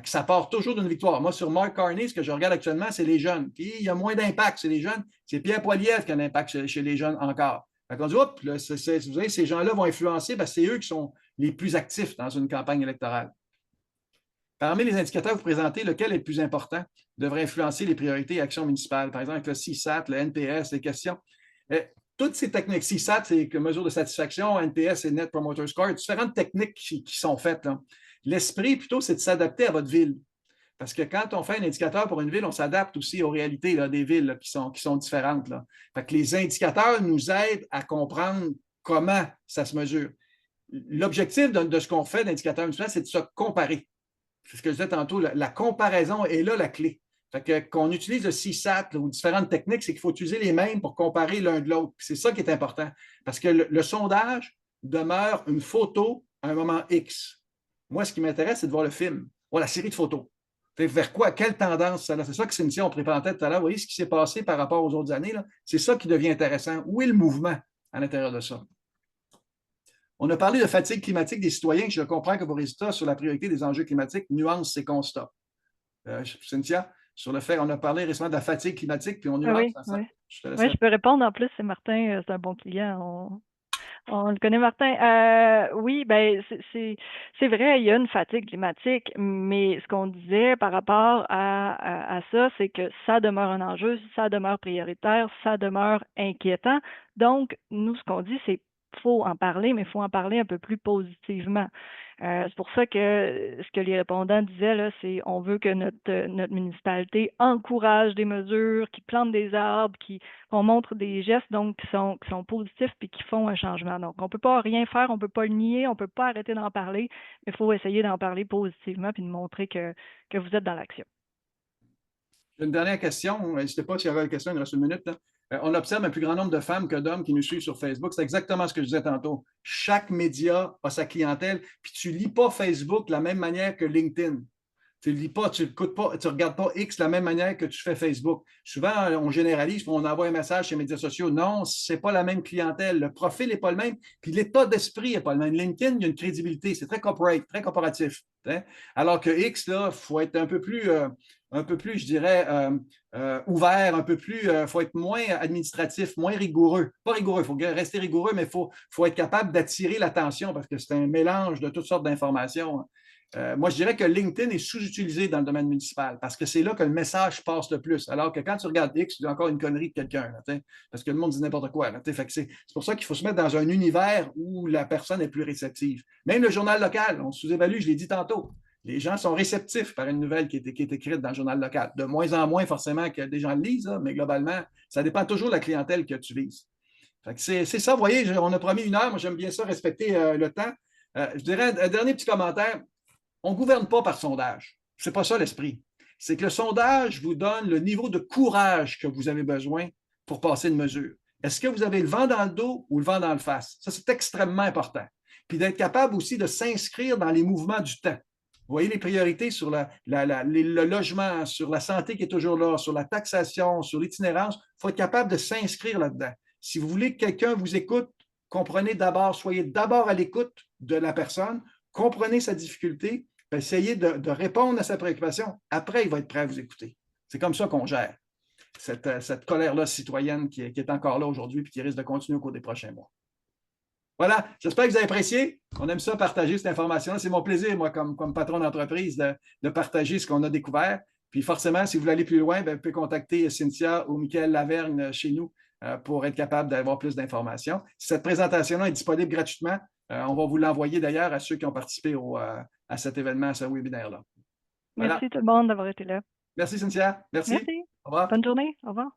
Ça part toujours d'une victoire. Moi, sur Mark Carney, ce que je regarde actuellement, c'est les jeunes. Puis, il y a moins d'impact chez les jeunes. C'est Pierre Poilievre qui a un impact chez les jeunes encore. On dit, hop, là, vous savez, ces gens-là vont influencer parce que c'est eux qui sont les plus actifs dans une campagne électorale. Parmi les indicateurs que vous présentez, lequel est le plus important devrait influencer les priorités et actions municipales? Par exemple, avec le CSAT, le NPS, les questions. Toutes ces techniques, CSAT, c'est mesure de satisfaction, NPS, c'est Net Promoter Score, différentes techniques qui sont faites. L'esprit, plutôt, c'est de s'adapter à votre ville. Parce que quand on fait un indicateur pour une ville, on s'adapte aussi aux réalités là, des villes là, qui sont différentes. Là. Fait que les indicateurs nous aident à comprendre comment ça se mesure. L'objectif de ce qu'on fait d'indicateur municipal, c'est de se comparer. C'est ce que je disais tantôt, la comparaison est là la clé. Fait que qu'on utilise le CSAT là, ou différentes techniques, c'est qu'il faut utiliser les mêmes pour comparer l'un de l'autre. C'est ça qui est important. Parce que le sondage demeure une photo à un moment X. Moi, ce qui m'intéresse, c'est de voir le film, voir la série de photos. Vers quoi? Quelle tendance ça a? C'est ça que Cynthia, on préparait tout à l'heure. Vous voyez ce qui s'est passé par rapport aux autres années? C'est ça qui devient intéressant. Où est le mouvement à l'intérieur de ça? On a parlé de fatigue climatique des citoyens. Je comprends que vos résultats sur la priorité des enjeux climatiques nuancent ces constats. Cynthia, sur le fait, on a parlé récemment de la fatigue climatique, puis on nuance. Oui, oui. Je peux répondre. En plus, c'est Martin, c'est un bon client. On le connaît, Martin. Oui, ben c'est vrai, il y a une fatigue climatique, mais ce qu'on disait par rapport à ça, c'est que ça demeure un enjeu, ça demeure prioritaire, ça demeure inquiétant. Donc, nous, ce qu'on dit, c'est faut en parler, mais il faut en parler un peu plus positivement. C'est pour ça que ce que les répondants disaient, là, c'est on veut que notre municipalité encourage des mesures, qui plantent des arbres, qu'on montre des gestes donc qui sont positifs puis qui font un changement. Donc, on ne peut pas rien faire, on ne peut pas le nier, on ne peut pas arrêter d'en parler, mais il faut essayer d'en parler positivement puis de montrer que vous êtes dans l'action. Une dernière question. N'hésitez pas s'il y avait une question, il reste une minute. Là. On observe un plus grand nombre de femmes que d'hommes qui nous suivent sur Facebook. C'est exactement ce que je disais tantôt. Chaque média a sa clientèle, puis tu ne lis pas Facebook de la même manière que LinkedIn. Tu ne lis pas, tu ne regardes pas X de la même manière que tu fais Facebook. Souvent, on généralise, on envoie un message sur les médias sociaux. Non, ce n'est pas la même clientèle. Le profil n'est pas le même, puis l'état d'esprit n'est pas le même. LinkedIn, il y a une crédibilité. C'est très corporate, très corporatif. Hein? Alors que X, il faut être un peu plus, je dirais, ouvert, un peu plus, il faut être moins administratif, moins rigoureux. Pas rigoureux, il faut rester rigoureux, mais il faut être capable d'attirer l'attention parce que c'est un mélange de toutes sortes d'informations. Moi, je dirais que LinkedIn est sous-utilisé dans le domaine municipal parce que c'est là que le message passe le plus. Alors que quand tu regardes X, tu as encore une connerie de quelqu'un, parce que le monde dit n'importe quoi. C'est pour ça qu'il faut se mettre dans un univers où la personne est plus réceptive. Même le journal local, on sous-évalue, je l'ai dit tantôt. Les gens sont réceptifs par une nouvelle qui est écrite dans le journal local. De moins en moins, forcément, que des gens le lisent, mais globalement, ça dépend toujours de la clientèle que tu vises. C'est ça, vous voyez, on a promis 1 heure. Moi, j'aime bien ça, respecter le temps. Je dirais un dernier petit commentaire. On ne gouverne pas par sondage. Ce n'est pas ça l'esprit. C'est que le sondage vous donne le niveau de courage que vous avez besoin pour passer une mesure. Est-ce que vous avez le vent dans le dos ou le vent dans le face? Ça, c'est extrêmement important. Puis d'être capable aussi de s'inscrire dans les mouvements du temps. Vous voyez les priorités sur le logement, sur la santé qui est toujours là, sur la taxation, sur l'itinérance. Il faut être capable de s'inscrire là-dedans. Si vous voulez que quelqu'un vous écoute, comprenez d'abord, soyez d'abord à l'écoute de la personne, comprenez sa difficulté, essayez de répondre à sa préoccupation. Après, il va être prêt à vous écouter. C'est comme ça qu'on gère cette colère-là citoyenne qui est encore là aujourd'hui et qui risque de continuer au cours des prochains mois. Voilà, j'espère que vous avez apprécié. On aime ça partager cette information. C'est mon plaisir, moi, comme patron d'entreprise, de partager ce qu'on a découvert. Puis forcément, si vous voulez aller plus loin, vous pouvez contacter Cynthia ou Michael Lavergne chez nous pour être capable d'avoir plus d'informations. Cette présentation-là est disponible gratuitement. On va vous l'envoyer d'ailleurs à ceux qui ont participé à cet événement, à ce webinaire-là. Voilà. Merci tout le monde d'avoir été là. Merci, Cynthia. Merci. Merci. Au revoir. Bonne journée. Au revoir.